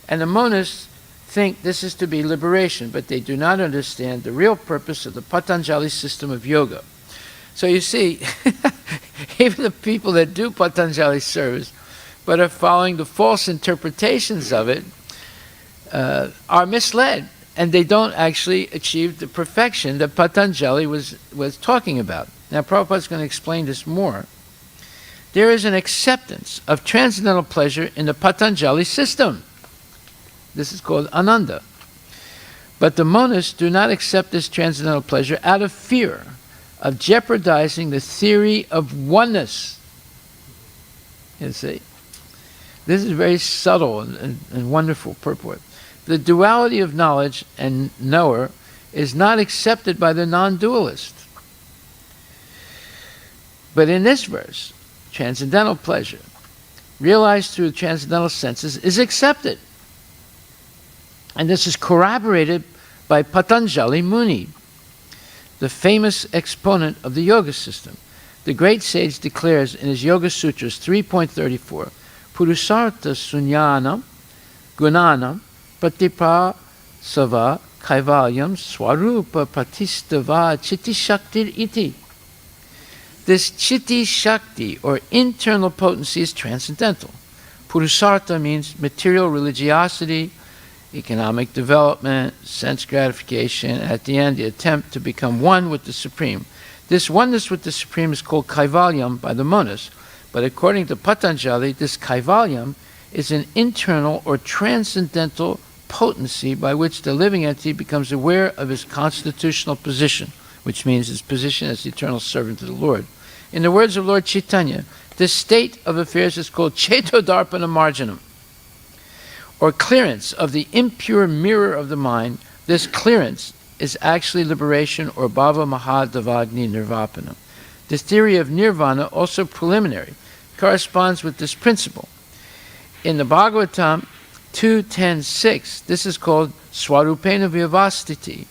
Speaker 2: and the monists think this is to be liberation, but they do not understand the real purpose of the Patanjali system of yoga. So you see, even the people that do Patanjali service, but are following the false interpretations of it, are misled, and they don't actually achieve the perfection that Patanjali was talking about. Now, Prabhupada's going to explain this more. There is an acceptance of transcendental pleasure in the Patanjali system. This is called Ananda. But the monists do not accept this transcendental pleasure out of fear of jeopardizing the theory of oneness. You see? This is very subtle and wonderful purport. The duality of knowledge and knower is not accepted by the non-dualist. But in this verse, transcendental pleasure, realized through transcendental senses, is accepted. And this is corroborated by Patanjali Muni, the famous exponent of the yoga system. The great sage declares in his Yoga Sutras 3.34, Purusartha Sunyana Gunana Patipa Sava Kaivalyam Swarupa Patistava Chitti Shaktir Iti. This Chitti Shakti, or internal potency, is transcendental. Purusartha means material religiosity, economic development, sense gratification, at the end, the attempt to become one with the Supreme. This oneness with the Supreme is called Kaivalyam by the monists, but according to Patanjali, this Kaivalyam is an internal or transcendental potency by which the living entity becomes aware of his constitutional position, which means his position as the eternal servant of the Lord. In the words of Lord Chaitanya, this state of affairs is called Chetodarpana Marjanam, or clearance of the impure mirror of the mind. This clearance is actually liberation, or Bhava Mahadavagni Nirvapana. The theory of nirvana, also preliminary, corresponds with this principle. In the Bhagavatam 2.10.6, this is called Swarupena Vyavastiti.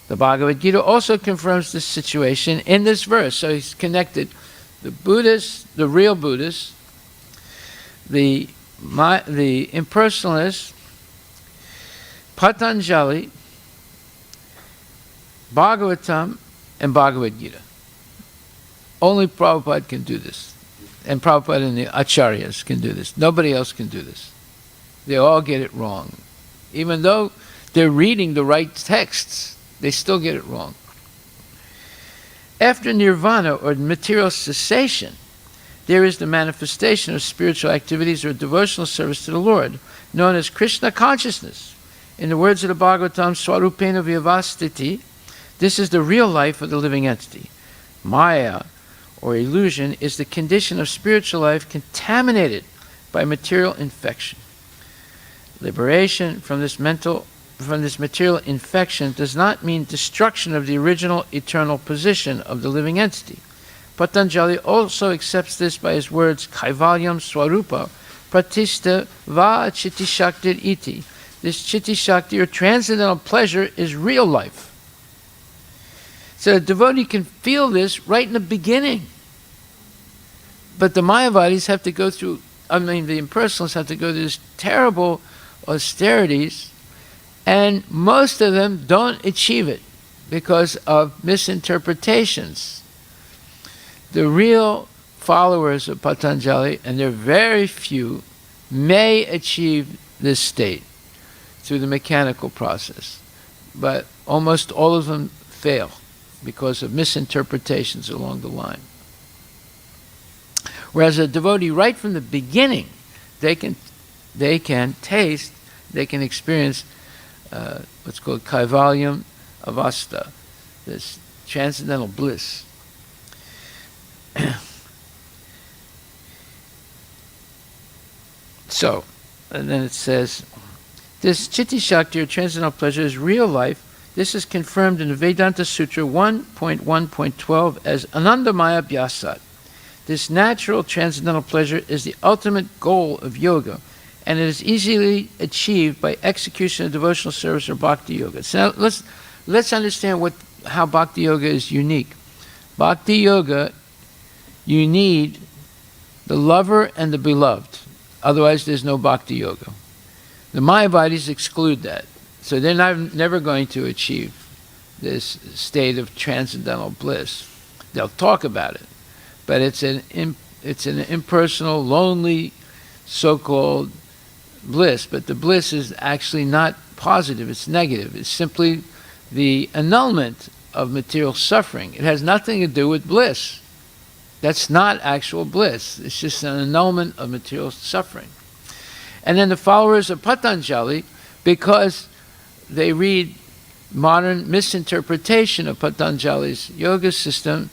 Speaker 2: The Bhagavad-Gita also confirms this situation in this verse. So he's connected the Buddhists, the real Buddhists, the impersonalists, Patanjali, Bhagavatam, and Bhagavad-Gita. Only Prabhupada can do this. And Prabhupada and the Acharyas can do this. Nobody else can do this. They all get it wrong. Even though they're reading the right texts, they still get it wrong. After nirvana, or material cessation, there is the manifestation of spiritual activities or devotional service to the Lord, known as Krishna consciousness. In the words of the Bhagavatam, Swarupena Vyavastiti, this is the real life of the living entity. Maya, or illusion, is the condition of spiritual life contaminated by material infection. Liberation from this material infection does not mean destruction of the original eternal position of the living entity. Patanjali also accepts this by his words, Kaivalyam Swarupa Pratishta Va Chitti Shaktir Iti. This Chitti Shakti, or transcendental pleasure, is real life. So a devotee can feel this right in the beginning. But the Mayavadis have to go through, the impersonalists have to go through these terrible austerities, and most of them don't achieve it because of misinterpretations. The real followers of Patanjali, and there are very few, may achieve this state through the mechanical process, but almost all of them fail because of misinterpretations along the line. Whereas a devotee, right from the beginning, they can taste, they can experience what's called Kaivalyam Avasta, this transcendental bliss. So, and then it says, this Chitti Shakti, or transcendental pleasure, is real life. This is confirmed in the Vedanta Sutra 1.1.12 as Anandamaya Bhyasat. This natural transcendental pleasure is the ultimate goal of yoga, and it is easily achieved by execution of devotional service or bhakti yoga. So now let's understand how bhakti yoga is unique. Bhakti yoga, you need the lover and the beloved. Otherwise, there's no bhakti yoga. The Mayavadis exclude that. So they're never going to achieve this state of transcendental bliss. They'll talk about it, but it's an impersonal, lonely, so-called bliss. But the bliss is actually not positive, it's negative. It's simply the annulment of material suffering. It has nothing to do with bliss. That's not actual bliss. It's just an annulment of material suffering. And then the followers of Patanjali, because they read modern misinterpretation of Patanjali's yoga system,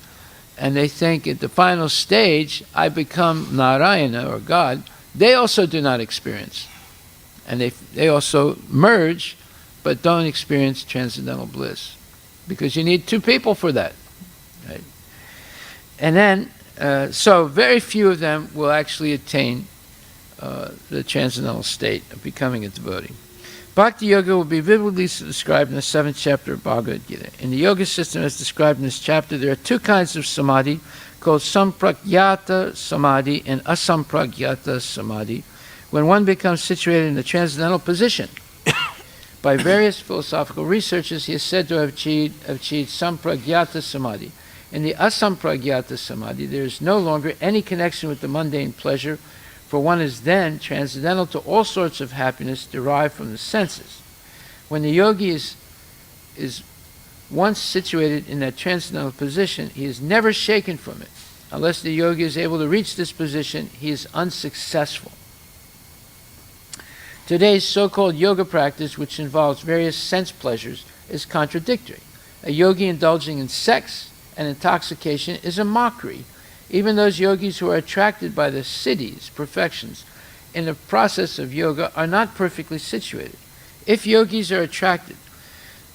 Speaker 2: and they think at the final stage, I become Narayana, or God, they also do not experience. And they also merge, but don't experience transcendental bliss. Because you need two people for that. Right? And then, so very few of them will actually attain the transcendental state of becoming a devotee. Bhakti Yoga will be vividly described in the 7th chapter of Bhagavad-Gita. In the yoga system as described in this chapter, there are two kinds of samadhi, called sampragyata samadhi and asampragyata samadhi, when one becomes situated in the transcendental position. By various philosophical researchers, he is said to have achieved sampragyata samadhi. In the asampragyata samadhi, there is no longer any connection with the mundane pleasure, for one is then transcendental to all sorts of happiness derived from the senses. When the yogi is once situated in that transcendental position, he is never shaken from it. Unless the yogi is able to reach this position, he is unsuccessful. Today's so-called yoga practice, which involves various sense pleasures, is contradictory. A yogi indulging in sex and intoxication is a mockery. Even those yogis who are attracted by the siddhis, perfections, in the process of yoga are not perfectly situated. If yogis are attracted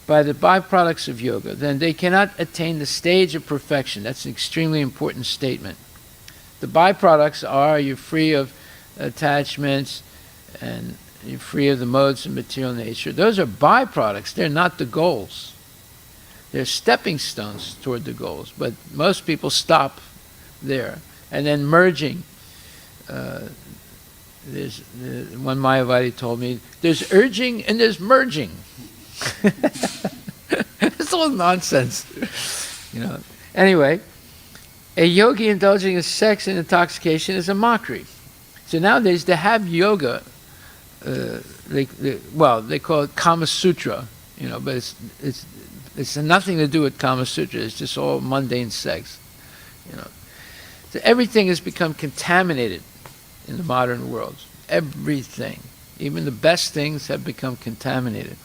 Speaker 2: by the byproducts of yoga, then they cannot attain the stage of perfection. That's an extremely important statement. The byproducts are you're free of attachments and you're free of the modes of material nature. Those are byproducts. They're not the goals. They're stepping stones toward the goals. But most people stop there. And then merging. One Mayavadi told me, there's urging and there's merging. It's all nonsense. Anyway, a yogi indulging in sex and intoxication is a mockery. So nowadays, to have yoga, they call it Kama Sutra, but it's nothing to do with Kama Sutra. It's just all mundane sex, So everything has become contaminated in the modern world. Everything, even the best things, have become contaminated.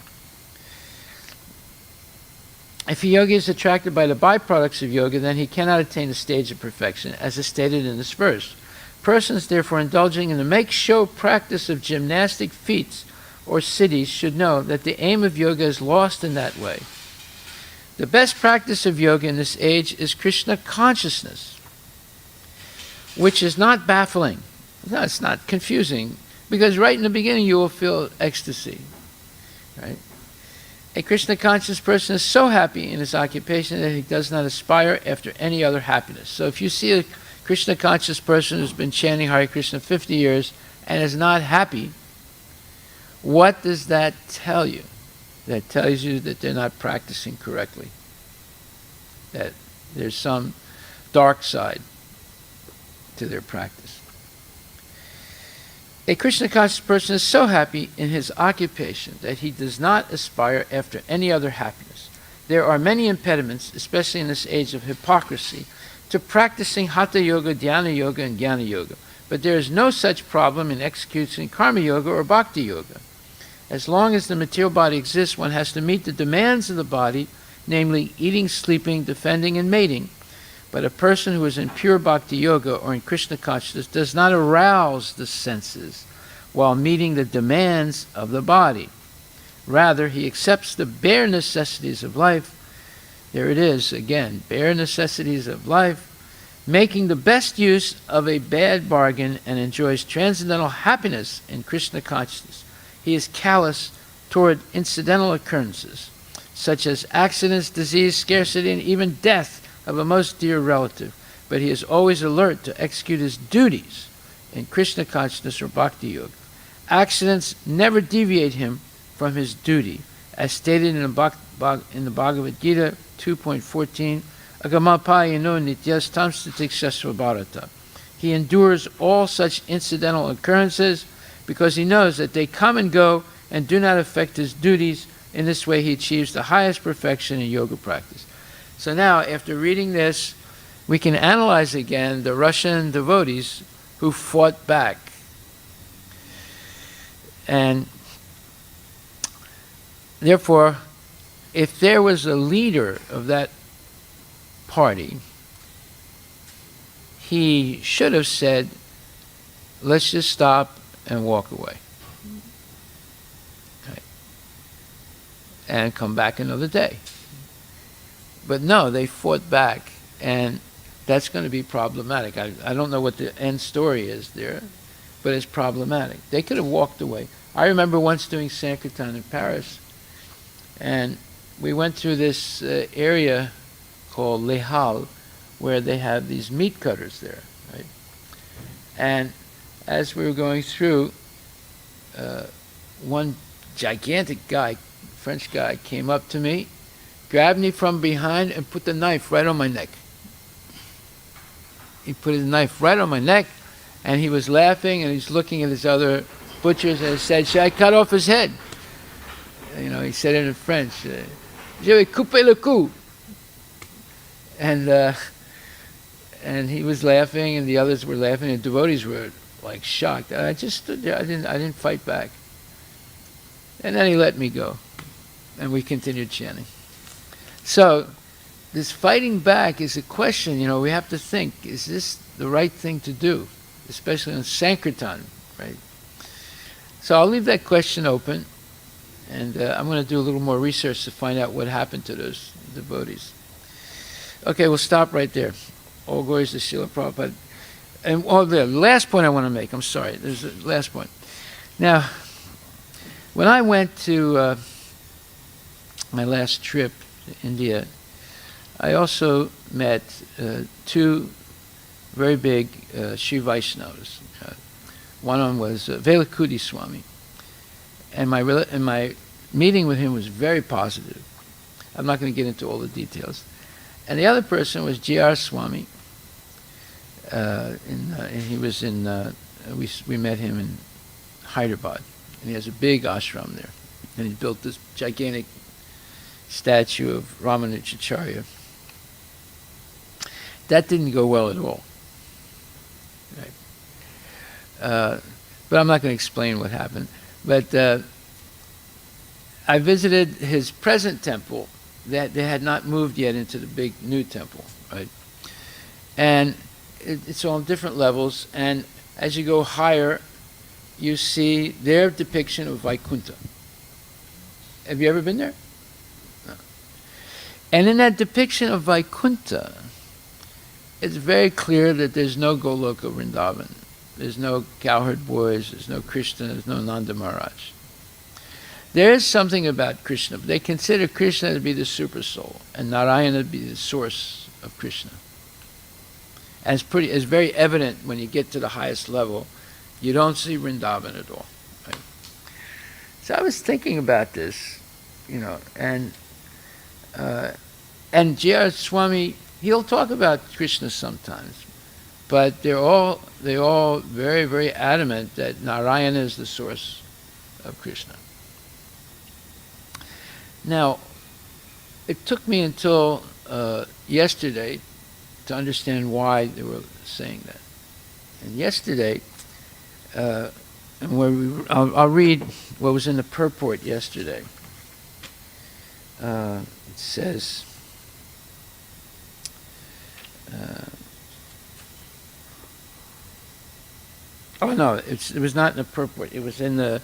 Speaker 2: If a yogi is attracted by the byproducts of yoga, then he cannot attain the stage of perfection, as is stated in this verse. Persons, therefore, indulging in the make-show practice of gymnastic feats or siddhis should know that the aim of yoga is lost in that way. The best practice of yoga in this age is Krishna consciousness, which is not baffling. No, it's not confusing, because right in the beginning you will feel ecstasy, right? A Krishna conscious person is so happy in his occupation that he does not aspire after any other happiness. So if you see a Krishna conscious person who's been chanting Hare Krishna 50 years and is not happy, what does that tell you? That tells you that they're not practicing correctly, that there's some dark side to their practice. A Krishna conscious person is so happy in his occupation that he does not aspire after any other happiness. There are many impediments, especially in this age of hypocrisy, to practicing Hatha Yoga, Dhyana Yoga, and Jnana Yoga. But there is no such problem in executing Karma Yoga or Bhakti Yoga. As long as the material body exists, one has to meet the demands of the body, namely eating, sleeping, defending, and mating. But a person who is in pure Bhakti Yoga or in Krishna consciousness does not arouse the senses while meeting the demands of the body. Rather, he accepts the bare necessities of life. There it is again, bare necessities of life, making the best use of a bad bargain, and enjoys transcendental happiness in Krishna consciousness. He is callous toward incidental occurrences, such as accidents, disease, scarcity, and even death of a most dear relative, but he is always alert to execute his duties in Krishna consciousness or Bhakti Yoga. Accidents never deviate him from his duty, as stated in the Bhagavad-Gita 2.14, Agamapayano nityas tamstatik bharata. He endures all such incidental occurrences because he knows that they come and go and do not affect his duties. In this way he achieves the highest perfection in yoga practice. So now, after reading this, we can analyze again the Russian devotees who fought back. And therefore, if there was a leader of that party, he should have said, let's just stop and walk away. Right. And come back another day. But no, they fought back, and that's going to be problematic. I don't know what the end story is there, but it's problematic. They could have walked away. I remember once doing Sankirtan in Paris, and we went through this area called Les Halles, where they have these meat cutters there, right? And as we were going through, one gigantic guy, French guy, came up to me, grabbed me from behind and put the knife right on my neck. He put his knife right on my neck, and he was laughing, and he's looking at his other butchers, and he said, should I cut off his head? He said it in French, je vais couper le cou. And he was laughing, and the others were laughing, and the devotees were like shocked. I just stood there, I didn't fight back. And then he let me go, and we continued chanting. So, this fighting back is a question, we have to think, is this the right thing to do? Especially on Sankirtan, right? So I'll leave that question open, and I'm going to do a little more research to find out what happened to those devotees. Okay, we'll stop right there. All glories to Srila Prabhupada. And the last point I want to make, I'm sorry, there's a last point. Now, when I went to my last trip to India, I also met two very big Sri Vaishnavas. One of them was Velakudi Swami. And my meeting with him was very positive. I'm not going to get into all the details. And the other person was G.R. Swami. And he was in, we met him in Hyderabad, and he has a big ashram there. And he built this gigantic statue of Ramanujacharya. That didn't go well at all. Right. But I'm not going to explain what happened. But I visited his present temple. That they had not moved yet into the big new temple, right? And it's on different levels. And as you go higher, you see their depiction of Vaikuntha. Have you ever been there? No. And in that depiction of Vaikuntha, it's very clear that there's no Goloka Vrindavan. There's no cowherd boys, there's no Krishna, there's no Nanda Maharaj. There is something about Krishna, but they consider Krishna to be the super soul and Narayana to be the source of Krishna. And it's very evident when you get to the highest level, you don't see Vrindavan at all. Right? So I was thinking about this, and J.R. Swami, he'll talk about Krishna sometimes, but they're all very, very adamant that Narayana is the source of Krishna. Now, it took me until yesterday to understand why they were saying that. And yesterday, I'll read what was in the purport yesterday. It says, it was not in the purport. It was in the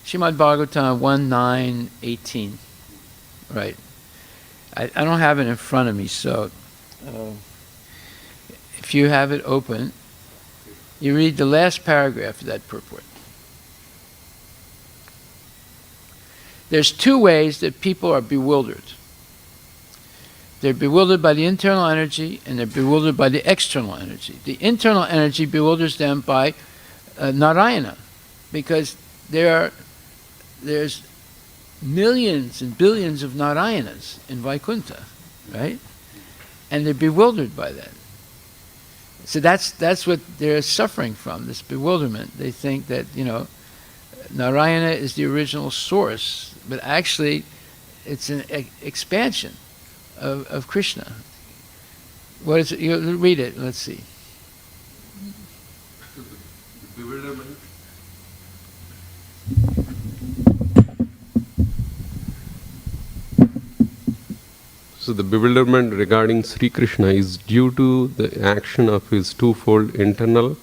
Speaker 2: Srimad Bhagvatam 1.9.18. Right. I don't have it in front of me, so if you have it open, you read the last paragraph of that purport. There's two ways that people are bewildered. They're bewildered by the internal energy, and they're bewildered by the external energy. The internal energy bewilders them by Narayana, because there's millions and billions of Narayanas in Vaikuntha, right? And they're bewildered by that. So that's what they're suffering from, this bewilderment. They think that, Narayana is the original source, but actually it's an expansion of Krishna. What is it? Read it, let's see.
Speaker 3: Bewilderment. So the bewilderment regarding Sri Krishna is due to the action of his twofold internal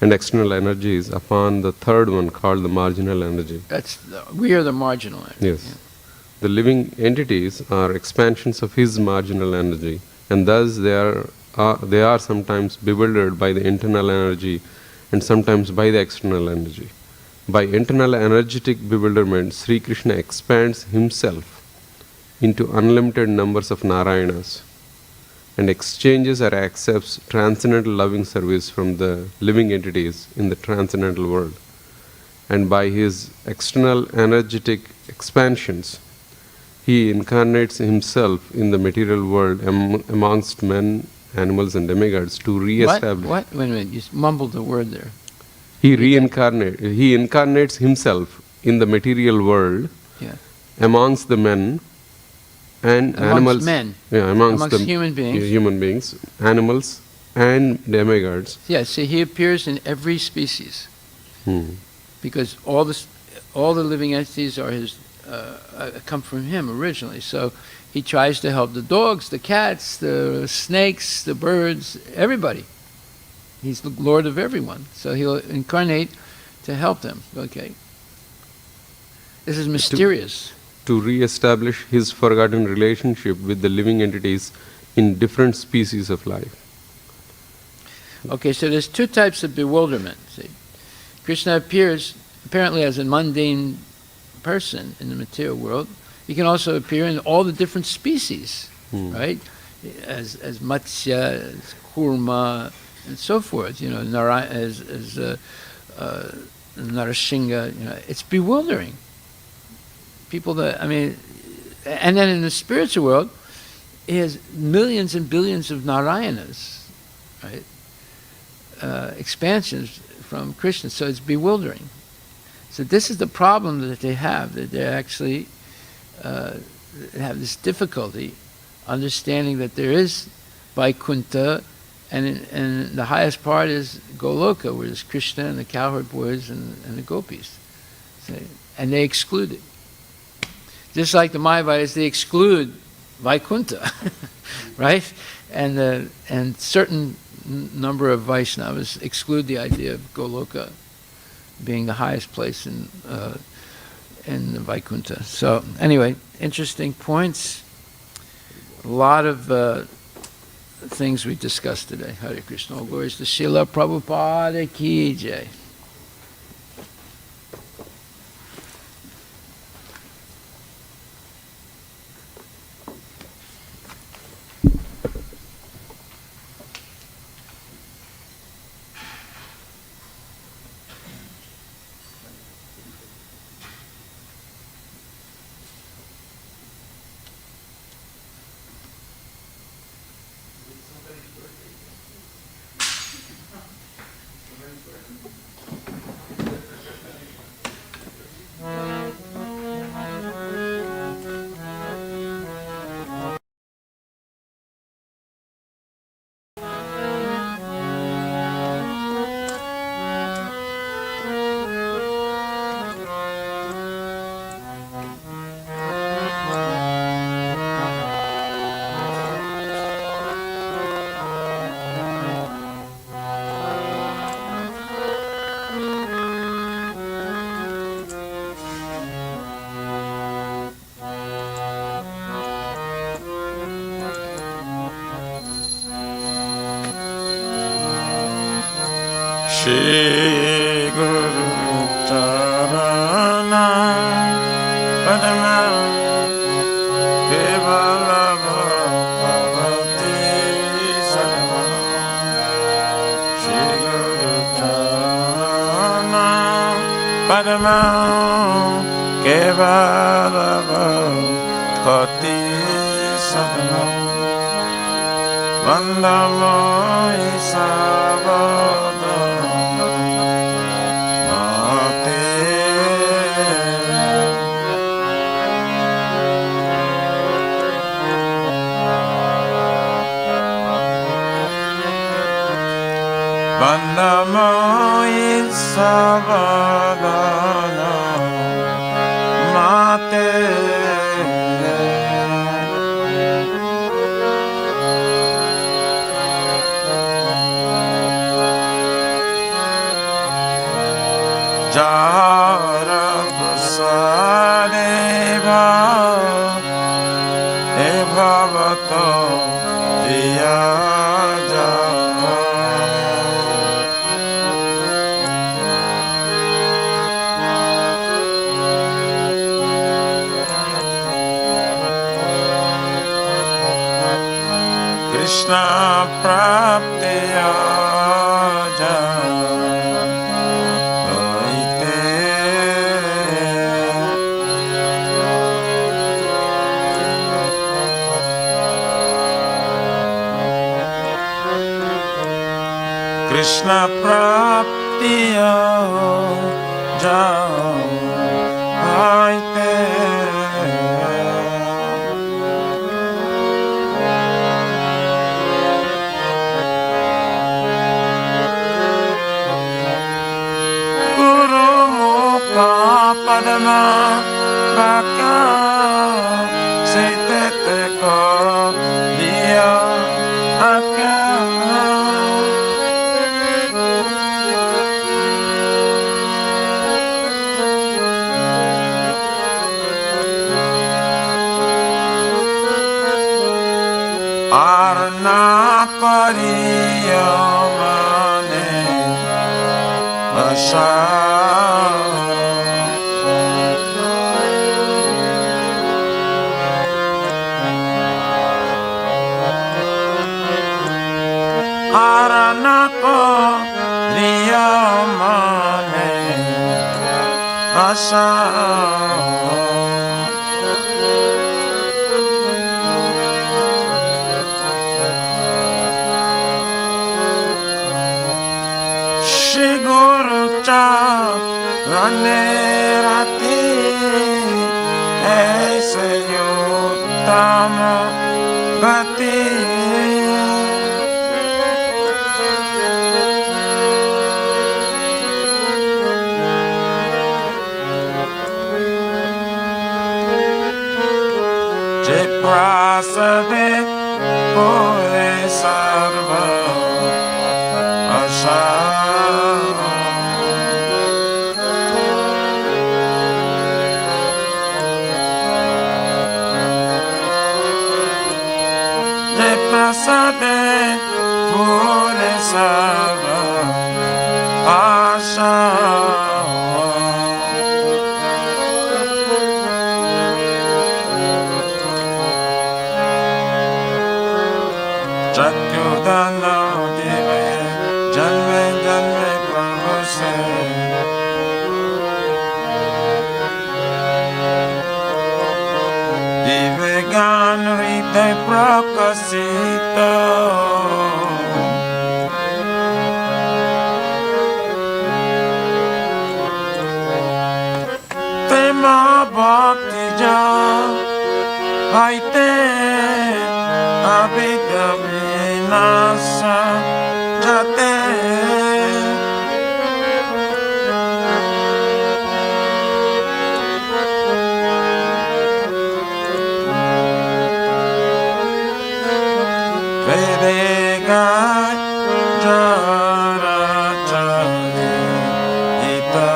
Speaker 3: and external energies upon the third one called the marginal energy.
Speaker 2: We are the marginal energy.
Speaker 3: Yes. Yeah. The living entities are expansions of his marginal energy, and thus they are sometimes bewildered by the internal energy and sometimes by the external energy. By internal energetic bewilderment, Sri Krishna expands himself into unlimited numbers of Narayanas and exchanges or accepts transcendental loving service from the living entities in the transcendental world. And by his external energetic expansions, he incarnates himself in the material world amongst men, animals and demigods to re-establish.
Speaker 2: What? Wait a minute, you mumbled the word there.
Speaker 3: He incarnates himself in the material world amongst the men and animals.
Speaker 2: Men.
Speaker 3: Yeah, amongst the
Speaker 2: human beings,
Speaker 3: animals and demigods.
Speaker 2: Yeah, see, he appears in every species. Because all the living entities are come from him originally. So he tries to help the dogs, the cats, the snakes, the birds, everybody. He's the Lord of everyone. So he'll incarnate to help them. Okay. This is mysterious.
Speaker 3: To re-establish his forgotten relationship with the living entities in different species of life.
Speaker 2: Okay, so there's two types of bewilderment. See, Krishna appears apparently as a mundane person in the material world. He can also appear in all the different species, right? As Matsya, as Kurma, and so forth. As Narasingha. It's bewildering. People and then in the spiritual world, he has millions and billions of Narayanas, right? expansions from Krishna. So it's bewildering. So this is the problem that they have, that they actually have this difficulty understanding that there is Vaikuntha, and the highest part is Goloka, where there's Krishna and the cowherd boys and the gopis. And they exclude it. Just like the Mayavadis, they exclude Vaikuntha, right? And certain number of Vaishnavas exclude the idea of Goloka being the highest place in the Vaikuntha. So anyway, interesting points. A lot of things we discussed today. Hare Krishna. All glories to Srila Prabhupada Ki Jai.
Speaker 1: Shri Guru Charana Padma Kevala Bhavati Sarva Shri Guru Charana Padma Kevala Bhavati Sarva Vandamai Savada Vandamai Savadana Mate Jara Prasadeva Bhagavato Viyaja Krishna Praptiya Krishna Praptiya Jao Aite Guru Mukha Padma Bhaka Sitete Ko Diya Akya Arna Kariya Mane Vasha Arna Kariya Mane Vasha se uttama gati. Je prasade pure sarva asha. Prasade pure sarva asha. Chakyudana dive janme janme prabhu se. Dive gan rite prakasita. Tema bhakti ja haite abhidya vinasa jate. Vedega jara jare ita.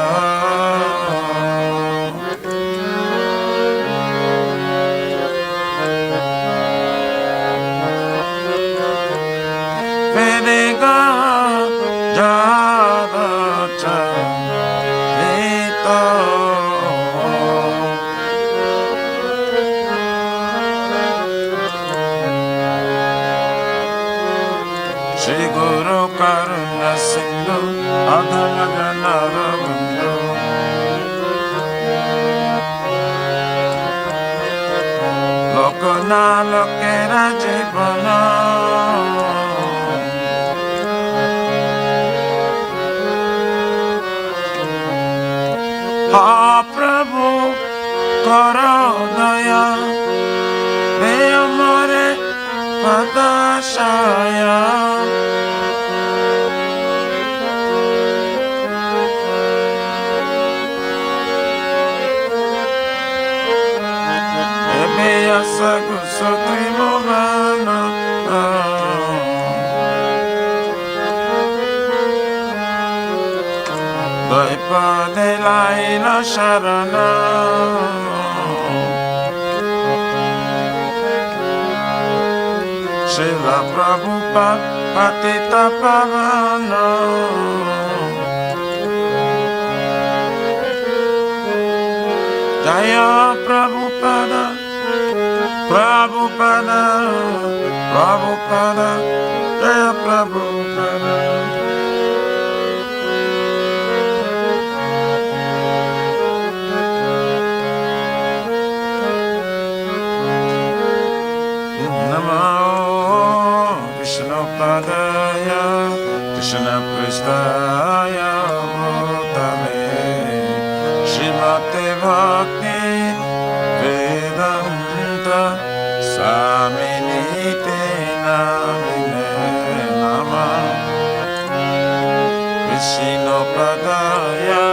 Speaker 1: Vedega jara jare ita. Shri Guru Karuna Sindhu Adhanaga Ravindhu. Lokana Lokera Jivana. Ha Prabhu Karo Daya Ve Amare Padashaya. Sagu sotri movana. Daipa de laila sharana. Srila Prabhupada Patita Pavana. Jaya Prabhupada, Prabhupada, Prabhupada, Jaya Prabhupada. Namo Vishnu Padaya, Krishna Pristaya Bhutale, Srimate Bhakti Vedanta Saminite Namine Namah. Vishnu Padaya,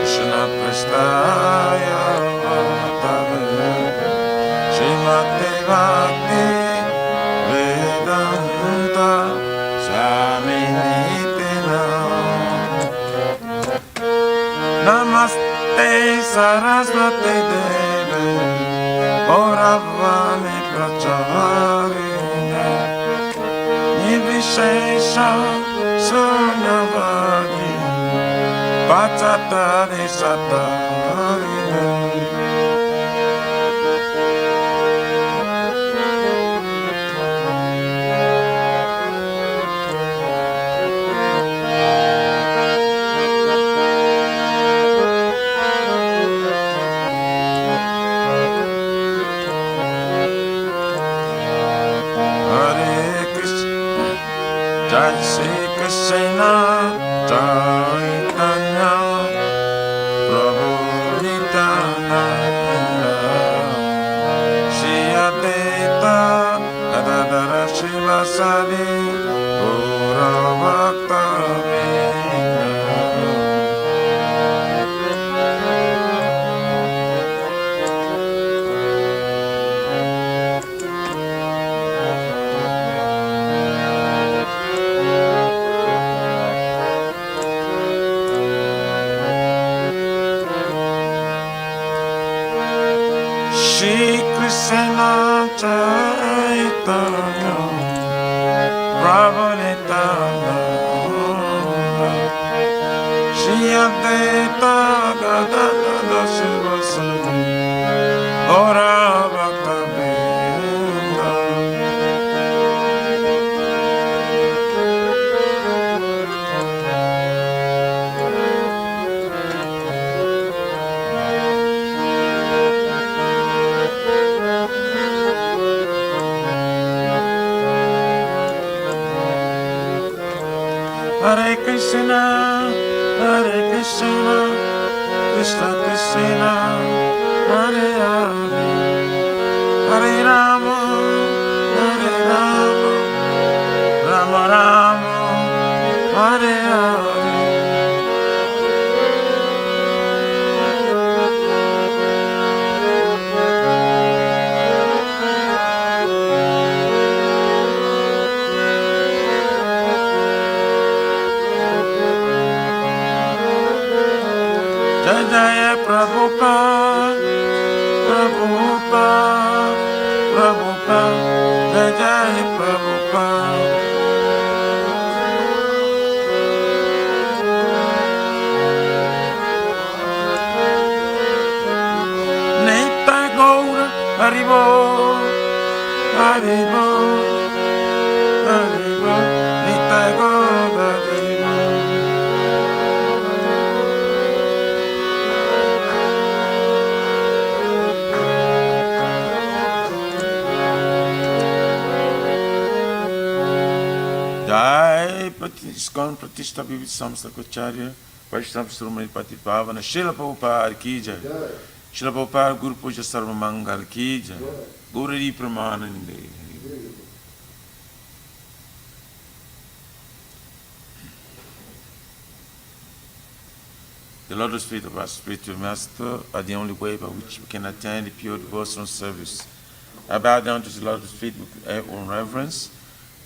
Speaker 1: Krishna Pristaya Bhutale, Srimate Bhakti Vedanta Saminite Namah. Namaste Saraswati Devi Auravani Pracharine Nivishesha Sunyavadi Pachatari Satarine. Jai Shri Krishna Chaitanya Prabhu Nityananda Sadi Pura Bhakta Shri Krishna Chaitanya Prabhu Nityananda Shri Advaita Gadadara Shivasati Gaura Bhakta Vrinda Hare Krishna, Krishna Krishna, Hare Hare, Hare Rama, Rama Rama, Hare Hare. Jai Jai Prabhupada, Prabhupada, Prabhupada, Jai Jai Prabhupada. Nitai Gaura, Haribo, Haribo, Haribo, Nitai Gaura, Haribo. Jai Iskon Pratishta Vivid Samstakacharya Vaishnava Srimad Patipavana Srila Prabhupada Ki Jai Srila Prabhupada Guru Puja Sarva Mangal Ki Jai Guru Ri Pramanande. The lotus feet of our spiritual master are the only way by which we can attain the pure devotional service. I bow down to the lotus feet with own reverence.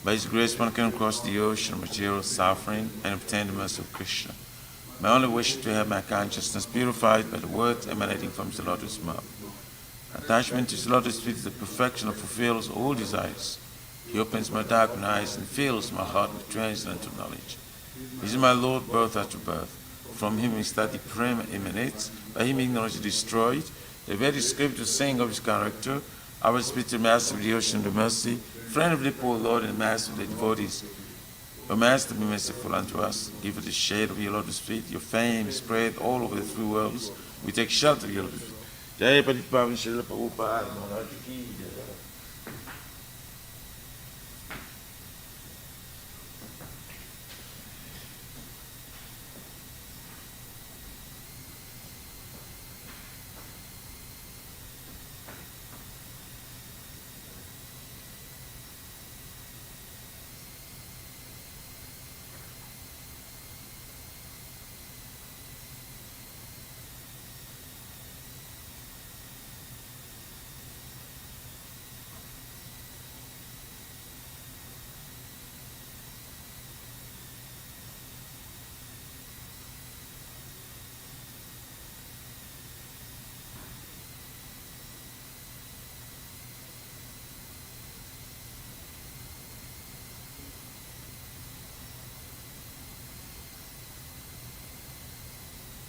Speaker 1: By His grace, one can cross the ocean of material suffering and obtain the mercy of Krishna. My only wish is to have my consciousness purified by the words emanating from the lotus mouth. Attachment to the lotus feet is the perfection that fulfills all desires. He opens my darkened eyes and fills my heart with transcendental knowledge. He is my Lord, birth after birth. From Him ecstatic prema emanates. By Him ignorance is destroyed. The very scriptures sing of His character. Our spiritual master of the ocean of mercy, friend of the poor Lord and master of the devotees. O Master, be merciful unto us. Give us the shade of your lotus feet. Your fame is spread all over the three worlds. We take shelter of your lotus feet. Jai Patipavana Srila Prabhupada Maharaj Ki Jai.